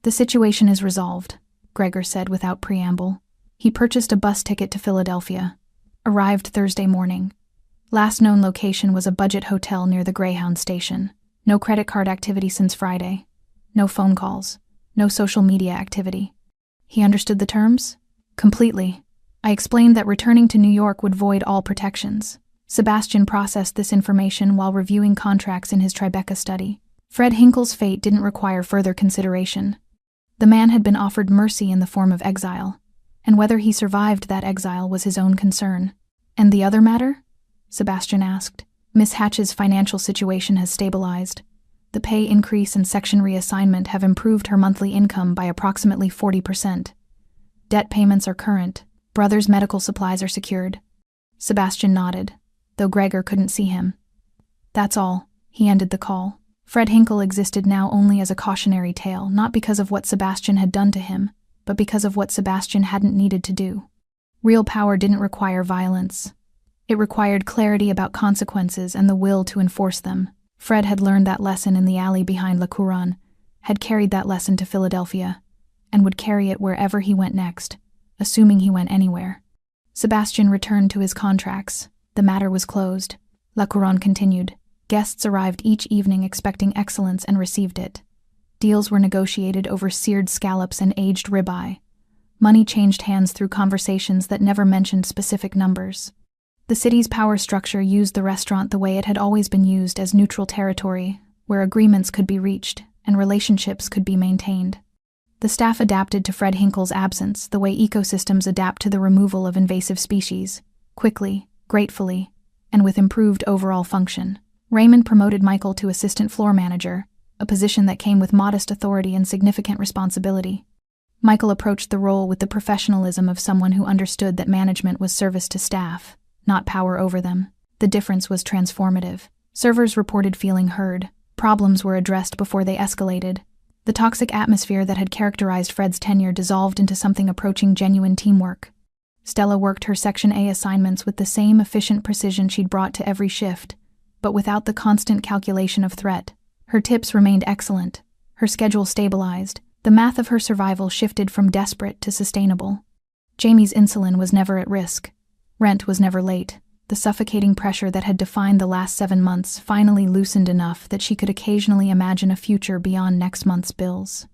S1: "The situation is resolved," Gregor said without preamble. He purchased a bus ticket to Philadelphia. Arrived Thursday morning. Last known location was a budget hotel near the Greyhound station. No credit card activity since Friday. No phone calls. No social media activity. He understood the terms? Completely. I explained that returning to New York would void all protections. Sebastian processed this information while reviewing contracts in his Tribeca study. Fred Hinkle's fate didn't require further consideration. The man had been offered mercy in the form of exile, and whether he survived that exile was his own concern. "And the other matter?" Sebastian asked. "Miss Hatch's financial situation has stabilized. The pay increase and section reassignment have improved her monthly income by approximately 40%. Debt payments are current. Brother's medical supplies are secured." Sebastian nodded, though Gregor couldn't see him. "That's all." He ended the call. Fred Hinkle existed now only as a cautionary tale, not because of what Sebastian had done to him, but because of what Sebastian hadn't needed to do. Real power didn't require violence. It required clarity about consequences and the will to enforce them. Fred had learned that lesson in the alley behind La Couronne, had carried that lesson to Philadelphia, and would carry it wherever he went next, assuming he went anywhere. Sebastian returned to his contracts. The matter was closed. La Couronne continued. Guests arrived each evening expecting excellence and received it. Deals were negotiated over seared scallops and aged ribeye. Money changed hands through conversations that never mentioned specific numbers. The city's power structure used the restaurant the way it had always been used, as neutral territory, where agreements could be reached and relationships could be maintained. The staff adapted to Fred Hinkle's absence the way ecosystems adapt to the removal of invasive species, quickly, gratefully, and with improved overall function. Raymond promoted Michael to assistant floor manager, a position that came with modest authority and significant responsibility. Michael approached the role with the professionalism of someone who understood that management was service to staff, not power over them. The difference was transformative. Servers reported feeling heard. Problems were addressed before they escalated. The toxic atmosphere that had characterized Fred's tenure dissolved into something approaching genuine teamwork. Stella worked her Section A assignments with the same efficient precision she'd brought to every shift, but without the constant calculation of threat. Her tips remained excellent. Her schedule stabilized. The math of her survival shifted from desperate to sustainable. Jamie's insulin was never at risk. Rent was never late. The suffocating pressure that had defined the last 7 months finally loosened enough that she could occasionally imagine a future beyond next month's bills.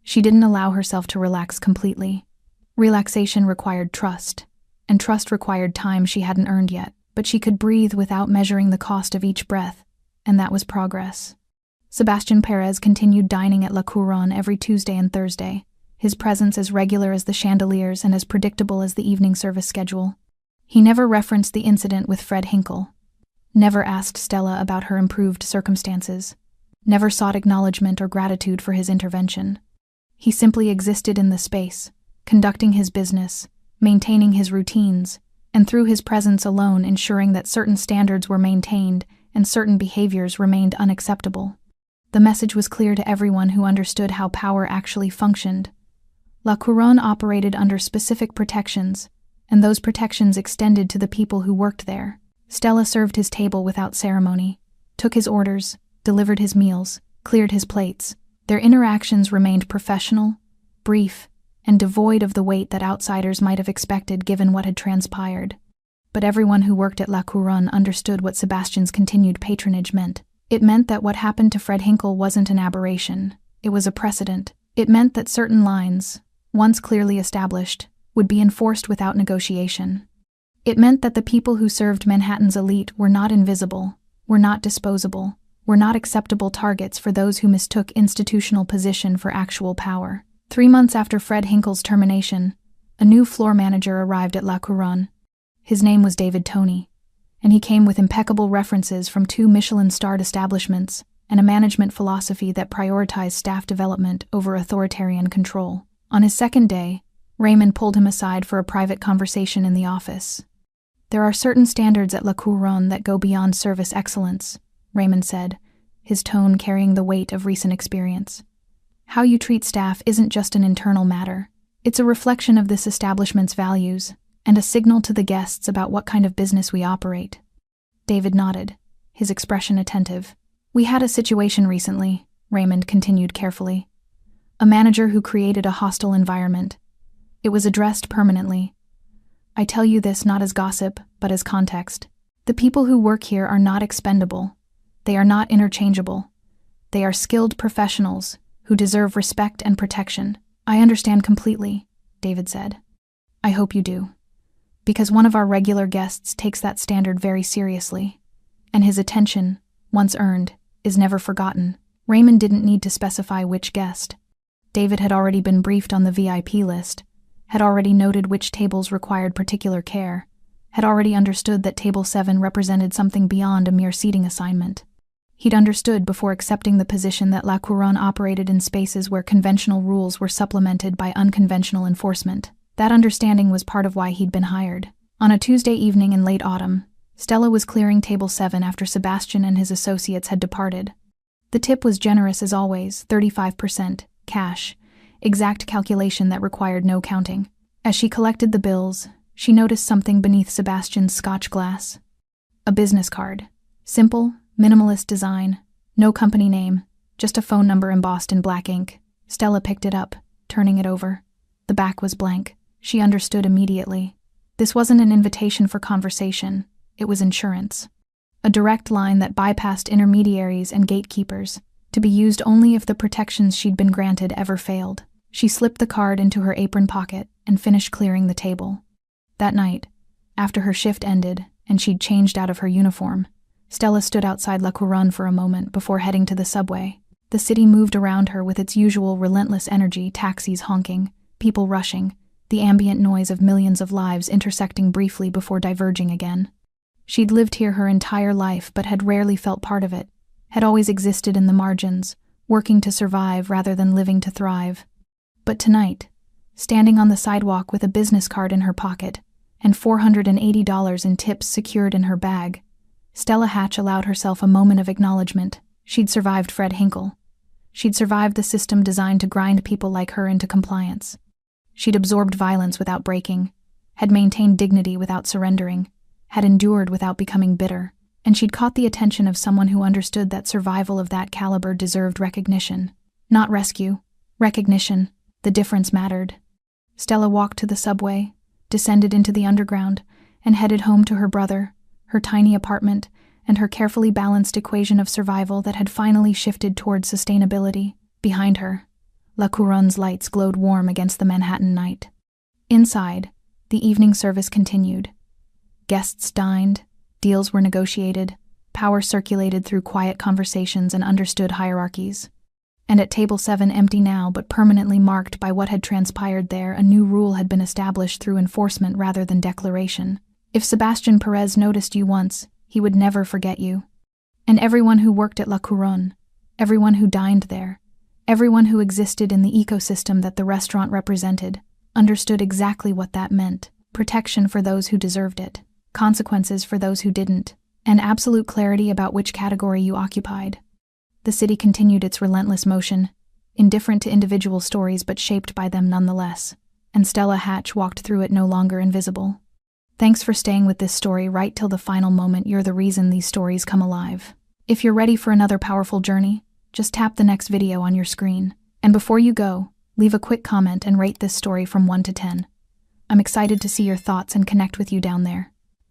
S1: She didn't allow herself to relax completely. Relaxation required trust, and trust required time she hadn't earned yet, but she could breathe without measuring the cost of each breath, and that was progress. Sebastian Perez continued dining at La Couronne every Tuesday and Thursday, his presence as regular as the chandeliers and as predictable as the evening service schedule. He never referenced the incident with Fred Hinkle, never asked Stella about her improved circumstances, never sought acknowledgement or gratitude for his intervention. He simply existed in the space, conducting his business, maintaining his routines, and through his presence alone ensuring that certain standards were maintained and certain behaviors remained unacceptable. The message was clear to everyone who understood how power actually functioned. La Couronne operated under specific protections, and those protections extended to the people who worked there. Stella served his table without ceremony, took his orders, delivered his meals, cleared his plates. Their interactions remained professional, brief, and devoid of the weight that outsiders might have expected given what had transpired. But everyone who worked at La Couronne understood what Sebastian's continued patronage meant. It meant that what happened to Fred Hinkle wasn't an aberration. It was a precedent. It meant that certain lines, once clearly established, would be enforced without negotiation. It meant that the people who served Manhattan's elite were not invisible, were not disposable, were not acceptable targets for those who mistook institutional position for actual power. 3 months after Fred Hinkle's termination, a new floor manager arrived at La Couronne. His name was David Toney, and he came with impeccable references from 2 Michelin-starred establishments and a management philosophy that prioritized staff development over authoritarian control. On his second day, Raymond pulled him aside for a private conversation in the office. "There are certain standards at La Couronne that go beyond service excellence," Raymond said, his tone carrying the weight of recent experience. "How you treat staff isn't just an internal matter. It's a reflection of this establishment's values, and a signal to the guests about what kind of business we operate." David nodded, his expression attentive. "We had a situation recently," Raymond continued carefully. "A manager who created a hostile environment. It was addressed permanently. I tell you this not as gossip, but as context. The people who work here are not expendable. They are not interchangeable. They are skilled professionals who deserve respect and protection." "I understand completely," David said. "I hope you do. Because one of our regular guests takes that standard very seriously, and his attention, once earned, is never forgotten." Raymond didn't need to specify which guest. David had already been briefed on the VIP list, had already noted which tables required particular care, had already understood that Table 7 represented something beyond a mere seating assignment. He'd understood before accepting the position that La Couronne operated in spaces where conventional rules were supplemented by unconventional enforcement. That understanding was part of why he'd been hired. On a Tuesday evening in late autumn, Stella was clearing Table 7 after Sebastian and his associates had departed. The tip was generous as always, 35%, cash, exact calculation that required no counting. As she collected the bills, she noticed something beneath Sebastian's Scotch glass. A business card. Simple, minimalist design, no company name, just a phone number embossed in black ink. Stella picked it up, turning it over. The back was blank. She understood immediately. This wasn't an invitation for conversation, it was insurance. A direct line that bypassed intermediaries and gatekeepers, to be used only if the protections she'd been granted ever failed. She slipped the card into her apron pocket and finished clearing the table. That night, after her shift ended and she'd changed out of her uniform, Stella stood outside La Couronne for a moment before heading to the subway. The city moved around her with its usual relentless energy, taxis honking, people rushing, the ambient noise of millions of lives intersecting briefly before diverging again. She'd lived here her entire life but had rarely felt part of it, had always existed in the margins, working to survive rather than living to thrive. But tonight, standing on the sidewalk with a business card in her pocket and $480 in tips secured in her bag, Stella Hatch allowed herself a moment of acknowledgement. She'd survived Fred Hinkle. She'd survived the system designed to grind people like her into compliance. She'd absorbed violence without breaking, had maintained dignity without surrendering, had endured without becoming bitter, and she'd caught the attention of someone who understood that survival of that caliber deserved recognition. Not rescue, recognition. The difference mattered. Stella walked to the subway, descended into the underground, and headed home to her brother, her tiny apartment, and her carefully balanced equation of survival that had finally shifted towards sustainability. Behind her, La Couronne's lights glowed warm against the Manhattan night. Inside, the evening service continued. Guests dined, deals were negotiated, power circulated through quiet conversations and understood hierarchies. And at table 7, empty now but permanently marked by what had transpired there, a new rule had been established through enforcement rather than declaration. If Sebastian Perez noticed you once, he would never forget you. And everyone who worked at La Couronne, everyone who dined there, everyone who existed in the ecosystem that the restaurant represented, understood exactly what that meant: protection for those who deserved it, consequences for those who didn't, and absolute clarity about which category you occupied. The city continued its relentless motion, indifferent to individual stories but shaped by them nonetheless, and Stella Hatch walked through it no longer invisible. Thanks for staying with this story right till the final moment. You're the reason these stories come alive. If you're ready for another powerful journey, just tap the next video on your screen. And before you go, leave a quick comment and rate this story from 1 to 10. I'm excited to see your thoughts and connect with you down there.